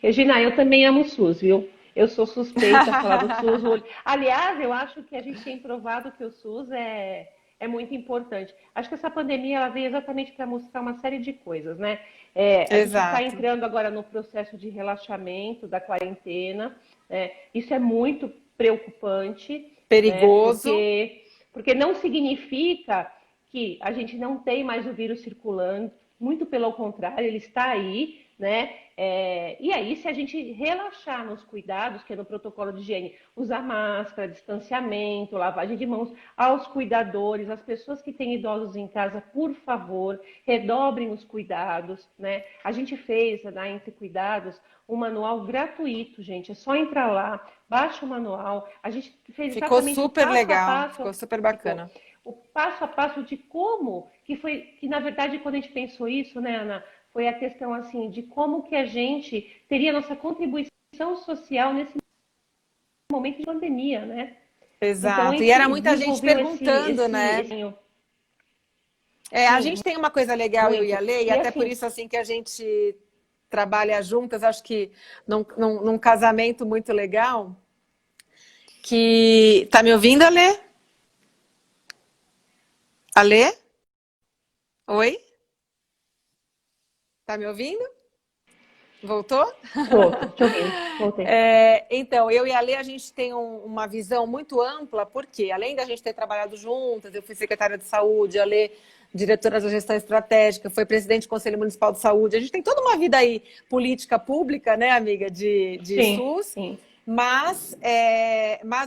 Speaker 2: Regina, eu também amo o SUS, viu? Eu sou suspeita a falar do SUS. Aliás, eu acho que a gente tem provado que o SUS é muito importante. Acho que essa pandemia ela veio exatamente para mostrar uma série de coisas, né? A gente está entrando agora no processo de relaxamento da quarentena. Isso é muito preocupante.
Speaker 3: Perigoso.
Speaker 2: Né? Porque não significa que a gente não tem mais o vírus circulando. Muito pelo contrário, ele está aí, né? E aí, se a gente relaxar nos cuidados, que é no protocolo de higiene, usar máscara, distanciamento, lavagem de mãos, aos cuidadores, as pessoas que têm idosos em casa, por favor, redobrem os cuidados, né? A gente fez, na Entre Cuidados, um manual gratuito, gente. É só entrar lá, baixa o manual. A gente fez
Speaker 3: Ficou
Speaker 2: exatamente
Speaker 3: super
Speaker 2: passo
Speaker 3: legal,
Speaker 2: a passo,
Speaker 3: ficou super bacana.
Speaker 2: O passo a passo de como, que na verdade, quando a gente pensou isso, né, Ana, foi a questão assim de como que a gente teria nossa contribuição social nesse momento de pandemia, né?
Speaker 3: Exato.
Speaker 2: Então,
Speaker 3: E era muita gente perguntando, né? A
Speaker 2: Sim,
Speaker 3: gente tem uma coisa legal, eu e a Lei, e até
Speaker 2: assim,
Speaker 3: por isso assim que a gente trabalha juntas, acho que num casamento muito legal, que... Tá me ouvindo, Alê? Alê? Oi? Tá me ouvindo? Voltou?
Speaker 2: Tô te ouvindo, voltei.
Speaker 3: Então, eu e a Lê, a gente tem uma visão muito ampla, porque além da gente ter trabalhado juntas, eu fui secretária de saúde, a Lê, diretora da gestão estratégica, foi presidente do Conselho Municipal de Saúde, a gente tem toda uma vida aí política pública, né, amiga, de SUS,
Speaker 2: Sim.
Speaker 3: mas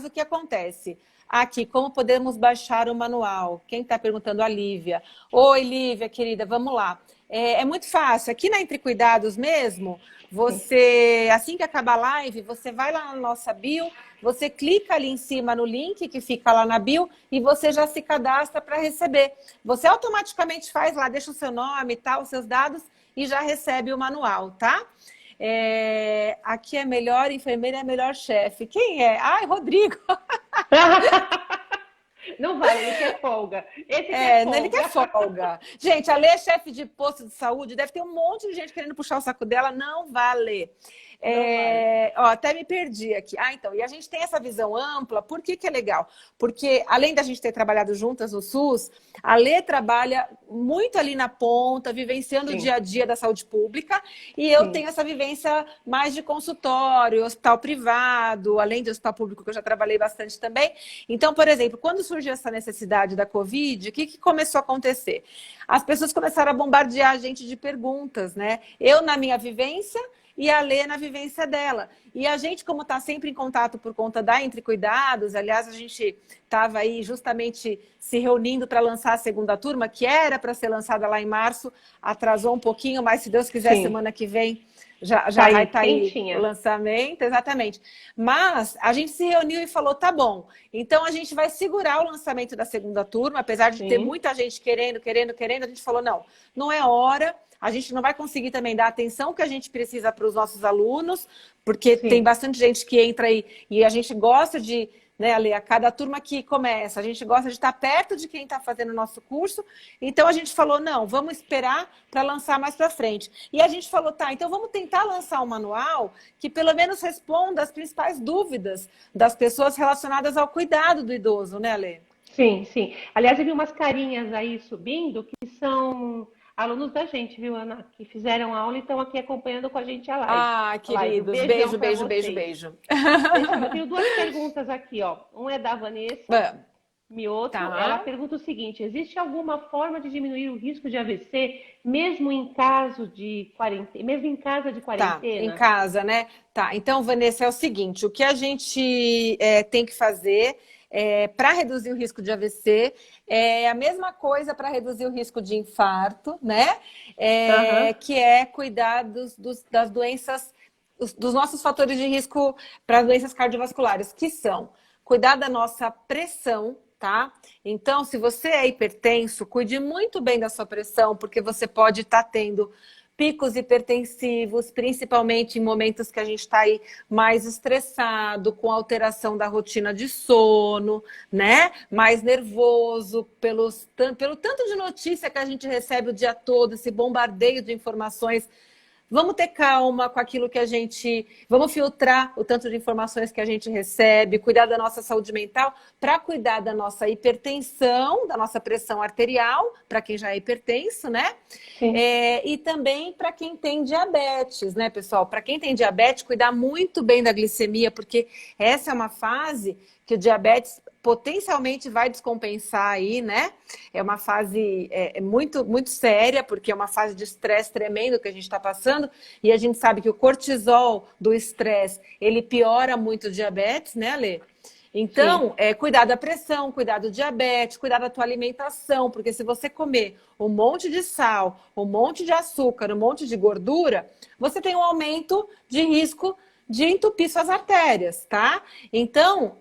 Speaker 3: o que acontece? Aqui, como podemos baixar o manual? Quem está perguntando? A Lívia. Oi, Lívia, querida, vamos lá. É muito fácil. Aqui na Entre Cuidados mesmo, você, assim que acabar a live, você vai lá na nossa bio, você clica ali em cima no link que fica lá na bio e você já se cadastra para receber. Você automaticamente faz lá, deixa o seu nome e tal, os seus dados e já recebe o manual, tá? Aqui é melhor enfermeira, é melhor chefe. Quem é? Ai, Rodrigo!
Speaker 2: Não vale, ele quer folga. Esse quer folga.
Speaker 3: Ele quer folga. Gente, a Lê é chefe de posto de saúde, deve ter um monte de gente querendo puxar o saco dela, não vale. Até me perdi aqui. Então, e a gente tem essa visão ampla, por que é legal? Porque além da gente ter trabalhado juntas no SUS, a Lê trabalha muito ali na ponta, vivenciando o dia a dia da saúde pública, e eu tenho essa vivência mais de consultório, hospital privado, além de hospital público, que eu já trabalhei bastante também. Então, por exemplo, quando surgiu essa necessidade da Covid, o que começou a acontecer? As pessoas começaram a bombardear a gente de perguntas, né? Eu, na minha vivência, e a Lê na vivência dela. E a gente, como está sempre em contato por conta da Entre Cuidados, aliás, a gente estava aí justamente se reunindo para lançar a segunda turma, que era para ser lançada lá em março, atrasou um pouquinho, mas se Deus quiser,
Speaker 2: Sim.
Speaker 3: semana que vem já
Speaker 2: Tá
Speaker 3: vai
Speaker 2: aí,
Speaker 3: estar aí o
Speaker 2: quentinha.
Speaker 3: lançamento, exatamente. Mas a gente se reuniu e falou, tá bom, então a gente vai segurar o lançamento da segunda turma, apesar de ter
Speaker 2: Sim,
Speaker 3: muita gente querendo, a gente falou, não, não é hora, a gente não vai conseguir também dar a atenção que a gente precisa para os nossos alunos, porque tem
Speaker 2: sim.
Speaker 3: bastante gente que entra aí e a gente gosta de, né, Ale, a cada turma que começa, a gente gosta de estar perto de quem está fazendo o nosso curso, então a gente falou, não, vamos esperar para lançar mais para frente. E a gente falou, tá, então vamos tentar lançar um manual que pelo menos responda as principais dúvidas das pessoas relacionadas ao cuidado do idoso, né, Ale?
Speaker 2: Sim, sim. Aliás, eu vi umas carinhas aí subindo que são alunos da gente, viu, Ana? Que fizeram aula e estão aqui acompanhando com a gente a live.
Speaker 3: Ah,
Speaker 2: A live. Um
Speaker 3: queridos,
Speaker 2: beijão
Speaker 3: beijo,
Speaker 2: para
Speaker 3: beijo, beijo,
Speaker 2: vocês.
Speaker 3: beijo.
Speaker 2: Eu tenho duas perguntas aqui, ó. Um é da Vanessa
Speaker 3: Vamos.
Speaker 2: Mioto. Ela
Speaker 3: Tá,
Speaker 2: pergunta o seguinte: existe alguma forma de diminuir o risco de AVC mesmo em caso de quarentena, mesmo em casa de
Speaker 3: tá, em
Speaker 2: quarentena?
Speaker 3: casa, né? Tá, então, Vanessa, é o seguinte, o que a gente tem que fazer para reduzir o risco de AVC é a mesma coisa para reduzir o risco de infarto, né?
Speaker 2: Aham.
Speaker 3: Que é cuidar das doenças, dos nossos fatores de risco para doenças cardiovasculares, que são cuidar da nossa pressão, tá? Então, se você é hipertenso, cuide muito bem da sua pressão, porque você pode estar tendo picos hipertensivos, principalmente em momentos que a gente está aí mais estressado, com alteração da rotina de sono, né? Mais nervoso, pelo tanto de notícia que a gente recebe o dia todo, esse bombardeio de informações. Vamos ter calma com aquilo que a gente. Vamos filtrar o tanto de informações que a gente recebe, cuidar da nossa saúde mental, para cuidar da nossa hipertensão, da nossa pressão arterial, para quem já é hipertenso, né?
Speaker 2: Sim.
Speaker 3: E também para quem tem diabetes, né, pessoal? Para quem tem diabetes, cuidar muito bem da glicemia, porque essa é uma fase que o diabetes potencialmente vai descompensar aí, né? É uma fase muito, muito séria, porque é uma fase de estresse tremendo que a gente está passando, e a gente sabe que o cortisol do estresse, ele piora muito o diabetes, né, Lê?
Speaker 2: Sim.
Speaker 3: Então, cuidar da pressão, cuidar do diabetes, cuidar da tua alimentação, porque se você comer um monte de sal, um monte de açúcar, um monte de gordura, você tem um aumento de risco de entupir suas artérias, tá? Então,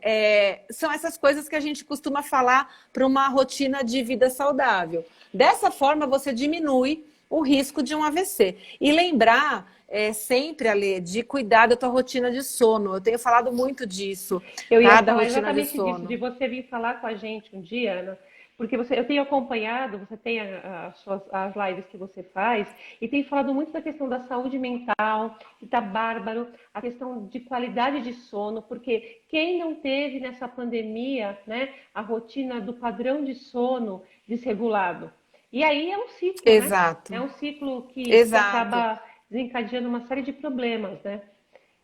Speaker 3: são essas coisas que a gente costuma falar para uma rotina de vida saudável. Dessa forma, você diminui o risco de um AVC. E lembrar sempre, Ale, de cuidar da tua rotina de sono. Eu tenho falado muito disso,
Speaker 2: Eu ia
Speaker 3: tá? Da
Speaker 2: falar
Speaker 3: rotina de
Speaker 2: exatamente disso, de
Speaker 3: sono.
Speaker 2: você vir falar com a gente um dia, Ana, porque eu tenho acompanhado, você tem as lives que você faz, e tem falado muito da questão da saúde mental, e tá bárbaro, a questão de qualidade de sono, porque quem não teve nessa pandemia, né, a rotina do padrão de sono desregulado? E aí é um ciclo, né? É
Speaker 3: Exato,
Speaker 2: um ciclo que
Speaker 3: exato.
Speaker 2: acaba desencadeando uma série de problemas, né?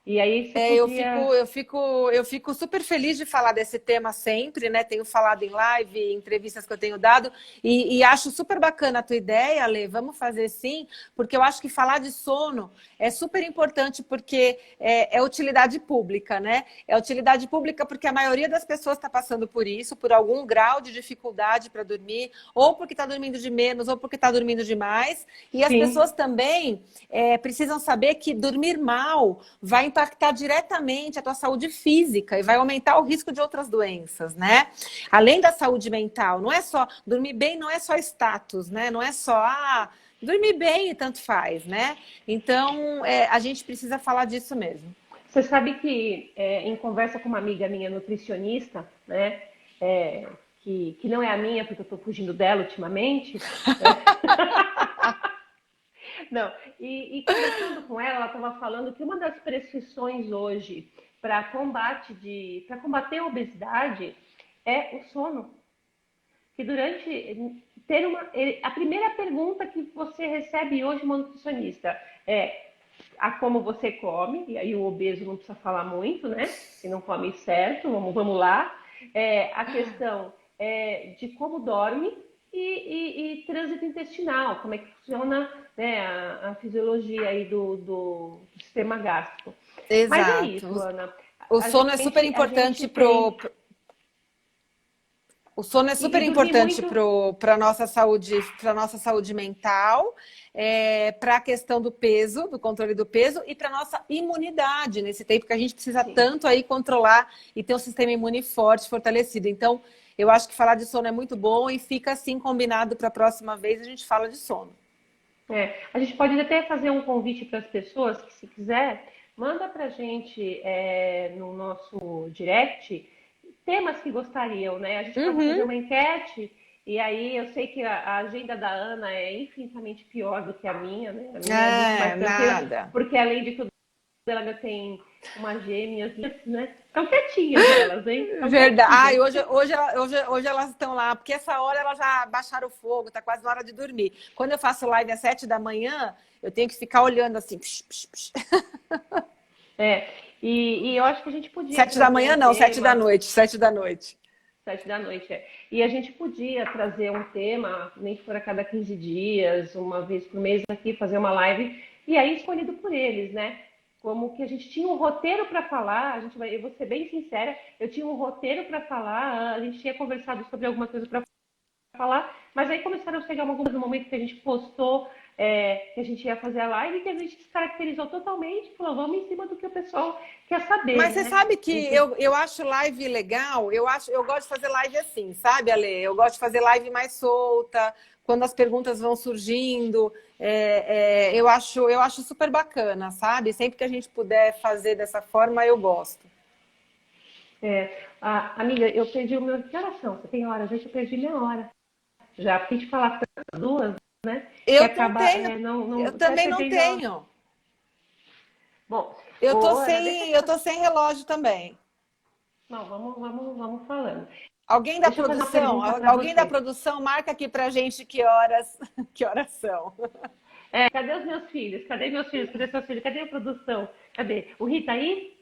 Speaker 2: E aí você
Speaker 3: Eu fico,
Speaker 2: podia.
Speaker 3: eu fico, eu fico super feliz de falar desse tema sempre, né? Tenho falado em live, em entrevistas que eu tenho dado, e acho super bacana a tua ideia, Lê. Vamos fazer sim, porque eu acho que falar de sono é super importante, porque é utilidade pública, né? É utilidade pública porque a maioria das pessoas está passando por isso, por algum grau de dificuldade para dormir, ou porque está dormindo de menos, ou porque está dormindo demais. E as
Speaker 2: Sim,
Speaker 3: pessoas também precisam saber que dormir mal vai impactar diretamente a tua saúde física e vai aumentar o risco de outras doenças, né? Além da saúde mental, não é só dormir bem, não é só status, né? Não é só dormir bem e tanto faz, né? Então a gente precisa falar disso mesmo.
Speaker 2: você sabe que em conversa com uma amiga minha nutricionista, né, é, que não é a minha, porque eu estou fugindo dela ultimamente, né? Não, e conversando com ela, ela estava falando que uma das prescrições hoje para combater a obesidade é o sono. Que durante ter uma a primeira pergunta que você recebe hoje uma nutricionista é a como você come, e aí o obeso não precisa falar muito, né? Que não come certo, vamos lá. A questão de como dorme e trânsito intestinal, como é que funciona, né, a fisiologia aí do sistema gástrico.
Speaker 3: Exato.
Speaker 2: Mas é isso, Ana.
Speaker 3: O sono é super importante O sono é super importante para a nossa saúde mental, para a questão do peso, do controle do peso e para a nossa imunidade nesse tempo que a gente precisa tanto aí controlar e ter um sistema imune forte, fortalecido. Então, eu acho que falar de sono é muito bom e fica assim combinado para a próxima vez a gente fala de sono.
Speaker 2: A gente pode até fazer um convite para as pessoas que, se quiser, manda para a gente no nosso direct temas que gostariam, né? A gente pode fazer uma enquete, e aí eu sei que a agenda da Ana é infinitamente pior do que a minha, né? A minha é muito mais tranquila,
Speaker 3: nada.
Speaker 2: porque além de tudo, ela ainda tem umas gêmeas, né? Estão quietinhas elas, hein?
Speaker 3: Verdade. Hoje elas estão lá, porque essa hora elas já baixaram o fogo, tá quase na hora de dormir. Quando eu faço live às 7 da manhã, eu tenho que ficar olhando assim. Psh, psh, psh.
Speaker 2: E eu acho que a gente podia...
Speaker 3: 7 da manhã não, 7 da noite. 7 da noite.
Speaker 2: 7 da noite, E a gente podia trazer um tema, nem que for a cada 15 dias, uma vez por mês aqui, fazer uma live, e aí escolhido por eles, né? Como que a gente tinha um roteiro para falar, eu vou ser bem sincera, eu tinha um roteiro para falar, a gente tinha conversado sobre alguma coisa para falar, mas aí começaram a chegar algumas no momento que a gente postou que a gente ia fazer a live, que a gente descaracterizou totalmente, falou, vamos em cima do que o pessoal quer saber.
Speaker 3: Mas você sabe que eu acho live legal, eu gosto de fazer live assim, sabe, Ale? Eu gosto de fazer live mais solta, quando as perguntas vão surgindo, eu acho super bacana, sabe? Sempre que a gente puder fazer dessa forma, eu gosto.
Speaker 2: Amiga, eu perdi o meu... Que horas são? Você tem hora? Gente, eu perdi minha hora. Já fiz de falar para duas, né?
Speaker 3: Eu também não tenho.
Speaker 2: Bom,
Speaker 3: eu tô sem relógio também.
Speaker 2: Não, vamos falando.
Speaker 3: Alguém da produção marca aqui pra gente que horas são.
Speaker 2: Cadê os meus filhos? Cadê meus filhos? Cadê seus filhos? Cadê a produção? Cadê? O Ri tá aí?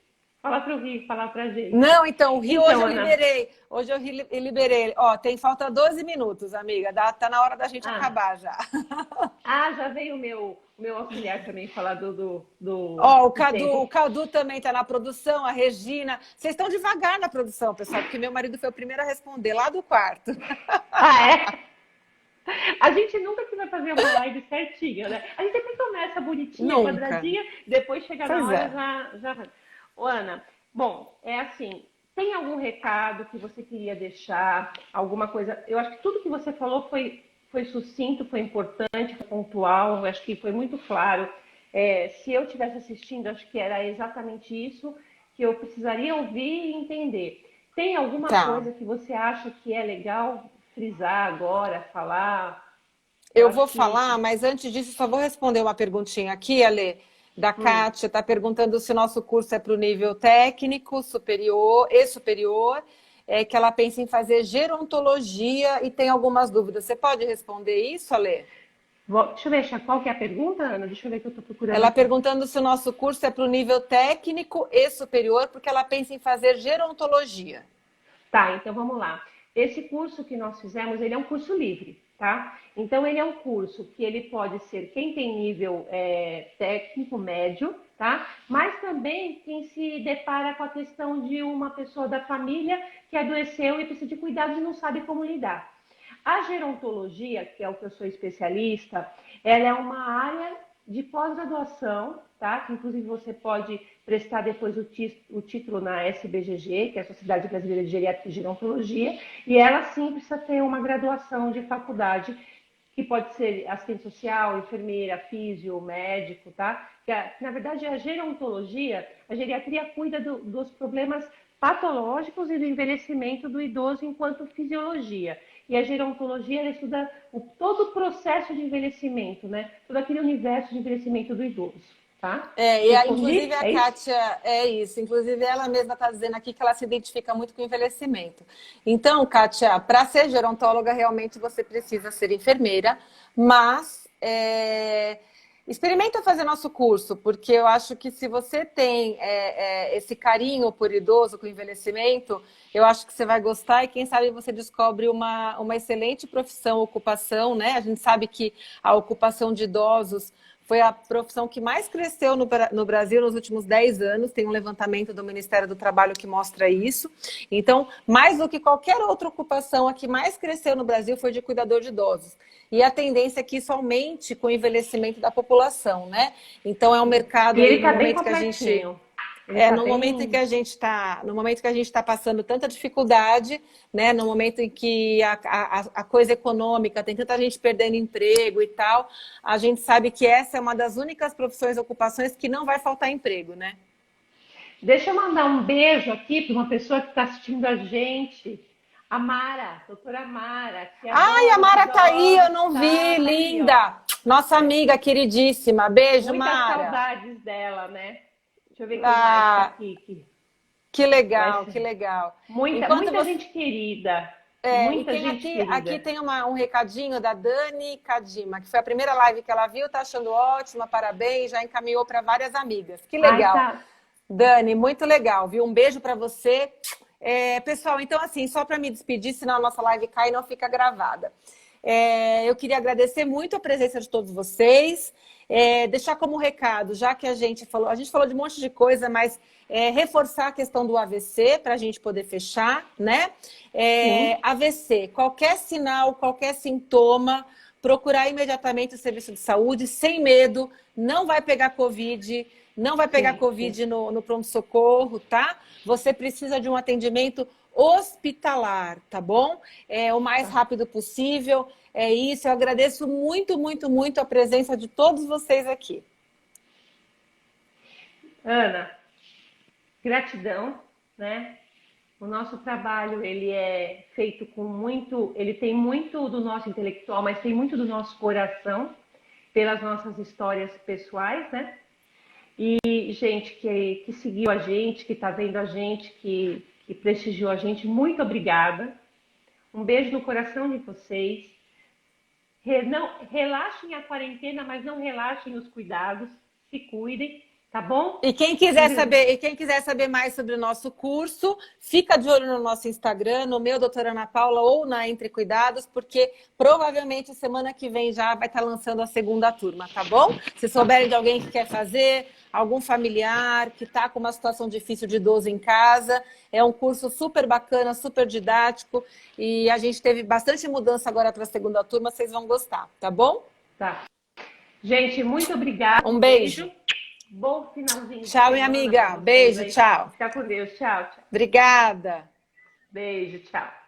Speaker 2: Fala pro Ri, falar pra gente.
Speaker 3: Não, então, o Ri hoje eu liberei. Hoje eu liberei. Ó, falta 12 minutos, amiga. Tá na hora da gente acabar já.
Speaker 2: Já veio o meu auxiliar também falar do
Speaker 3: Ó, o Cadu também tá na produção, a Regina. Vocês estão devagar na produção, pessoal, porque meu marido foi o primeiro a responder lá do quarto.
Speaker 2: A gente nunca que vai fazer uma live certinha, né? A gente sempre começa bonitinha, quadradinha, depois chega na hora já... Ô, Ana, bom, é assim, tem algum recado que você queria deixar, alguma coisa? Eu acho que tudo que você falou foi sucinto, foi importante, foi pontual, eu acho que foi muito claro. Se eu estivesse assistindo, acho que era exatamente isso que eu precisaria ouvir e entender. Tem alguma coisa que você acha que é legal frisar agora, falar?
Speaker 3: Eu vou falar, mas antes disso, só vou responder uma perguntinha aqui, Ale. Da Kátia, está perguntando se o nosso curso é para o nível técnico, superior, que ela pensa em fazer gerontologia e tem algumas dúvidas. Você pode responder isso, Ale?
Speaker 2: Deixa eu ver, qual que é a pergunta, Ana? Deixa eu ver que eu estou procurando.
Speaker 3: Ela perguntando se o nosso curso é para o nível técnico e superior, porque ela pensa em fazer gerontologia.
Speaker 2: Tá, então vamos lá. Esse curso que nós fizemos, ele é um curso livre. Tá? Então, ele é um curso que ele pode ser quem tem nível técnico médio, tá? Mas também quem se depara com a questão de uma pessoa da família que adoeceu e precisa de cuidados e não sabe como lidar. A gerontologia, que é o que eu sou especialista, ela é uma área de pós-graduação, tá? Que inclusive você pode prestar depois o título na SBGG, que é a Sociedade Brasileira de Geriatria e Gerontologia, e ela sim precisa ter uma graduação de faculdade, que pode ser assistente social, enfermeira, físio, médico, tá? Na verdade, a gerontologia, a geriatria cuida dos problemas patológicos e do envelhecimento do idoso enquanto fisiologia. E a gerontologia, ela estuda todo o processo de envelhecimento, né? Todo aquele universo de envelhecimento do idoso. Tá?
Speaker 3: Inclusive a Kátia, é isso. Inclusive ela mesma está dizendo aqui que ela se identifica muito com o envelhecimento. Então, Kátia, para ser gerontóloga, realmente você precisa ser enfermeira, mas experimenta fazer nosso curso, porque eu acho que se você tem esse carinho por idoso, com envelhecimento, eu acho que você vai gostar e quem sabe você descobre uma excelente profissão, ocupação, né? A gente sabe que a ocupação de idosos Foi a profissão que mais cresceu no Brasil nos últimos 10 anos. Tem um levantamento do Ministério do Trabalho que mostra isso. Então, mais do que qualquer outra ocupação, a que mais cresceu no Brasil foi de cuidador de idosos. E a tendência é que isso aumente com o envelhecimento da população, né? Então, é um mercado...
Speaker 2: E ele está
Speaker 3: no
Speaker 2: bem
Speaker 3: momento que a gente
Speaker 2: completinho.
Speaker 3: no momento em que a gente está passando tanta dificuldade, né, no momento em que a coisa econômica, tem tanta gente perdendo emprego e tal, a gente sabe que essa é uma das únicas profissões, ocupações que não vai faltar emprego, né?
Speaker 2: Deixa eu mandar um beijo aqui para uma pessoa que está assistindo a gente, a Mara, doutora Mara. Que
Speaker 3: Ai, a Mara tá aí, eu não vi,
Speaker 2: tá
Speaker 3: linda!
Speaker 2: Aqui,
Speaker 3: Nossa amiga queridíssima, beijo,
Speaker 2: muitas
Speaker 3: Mara!
Speaker 2: saudades dela, né? Deixa eu ver quem mais tá aqui.
Speaker 3: Que legal, que legal.
Speaker 2: Muita gente querida. Muita gente querida.
Speaker 3: Aqui tem um recadinho da Dani Kadima, que foi a primeira live que ela viu, tá achando ótima, parabéns, já encaminhou para várias amigas. Que legal.
Speaker 2: Ai, tá.
Speaker 3: Dani, muito legal, viu? Um beijo para você. Pessoal, então assim, só para me despedir, senão a nossa live cai e não fica gravada. Eu queria agradecer muito a presença de todos vocês. Deixar como recado, já que a gente falou de um monte de coisa, mas reforçar a questão do AVC para a gente poder fechar, né? AVC, qualquer sinal, qualquer sintoma, procurar imediatamente o serviço de saúde, sem medo, não vai pegar Covid, não vai pegar Covid no pronto-socorro, tá? Você precisa de um atendimento hospitalar, tá bom? O mais rápido possível. É isso, eu agradeço muito, muito, muito a presença de todos vocês aqui.
Speaker 2: Ana, gratidão, né? O nosso trabalho, ele é feito com muito, ele tem muito do nosso intelectual, mas tem muito do nosso coração, pelas nossas histórias pessoais, né? E gente que seguiu a gente, que está vendo a gente, que prestigiou a gente, muito obrigada. Um beijo no coração de vocês. Relaxem a quarentena, mas não relaxem os cuidados. Se cuidem, tá bom?
Speaker 3: E quem quiser saber mais sobre o nosso curso, fica de olho no nosso Instagram, no meu, doutora Ana Paula, ou na Entre Cuidados, porque provavelmente semana que vem já vai estar lançando a segunda turma, tá bom? Se souberem de alguém que quer fazer, algum familiar que está com uma situação difícil de idoso em casa, é um curso super bacana, super didático, e a gente teve bastante mudança agora para a segunda turma, vocês vão gostar, tá bom?
Speaker 2: Tá. Gente, muito obrigada.
Speaker 3: Um beijo.
Speaker 2: Bom finalzinho.
Speaker 3: Tchau, minha amiga. Beijo, tchau.
Speaker 2: Fica com Deus. Tchau, tchau.
Speaker 3: Obrigada.
Speaker 2: Beijo, tchau.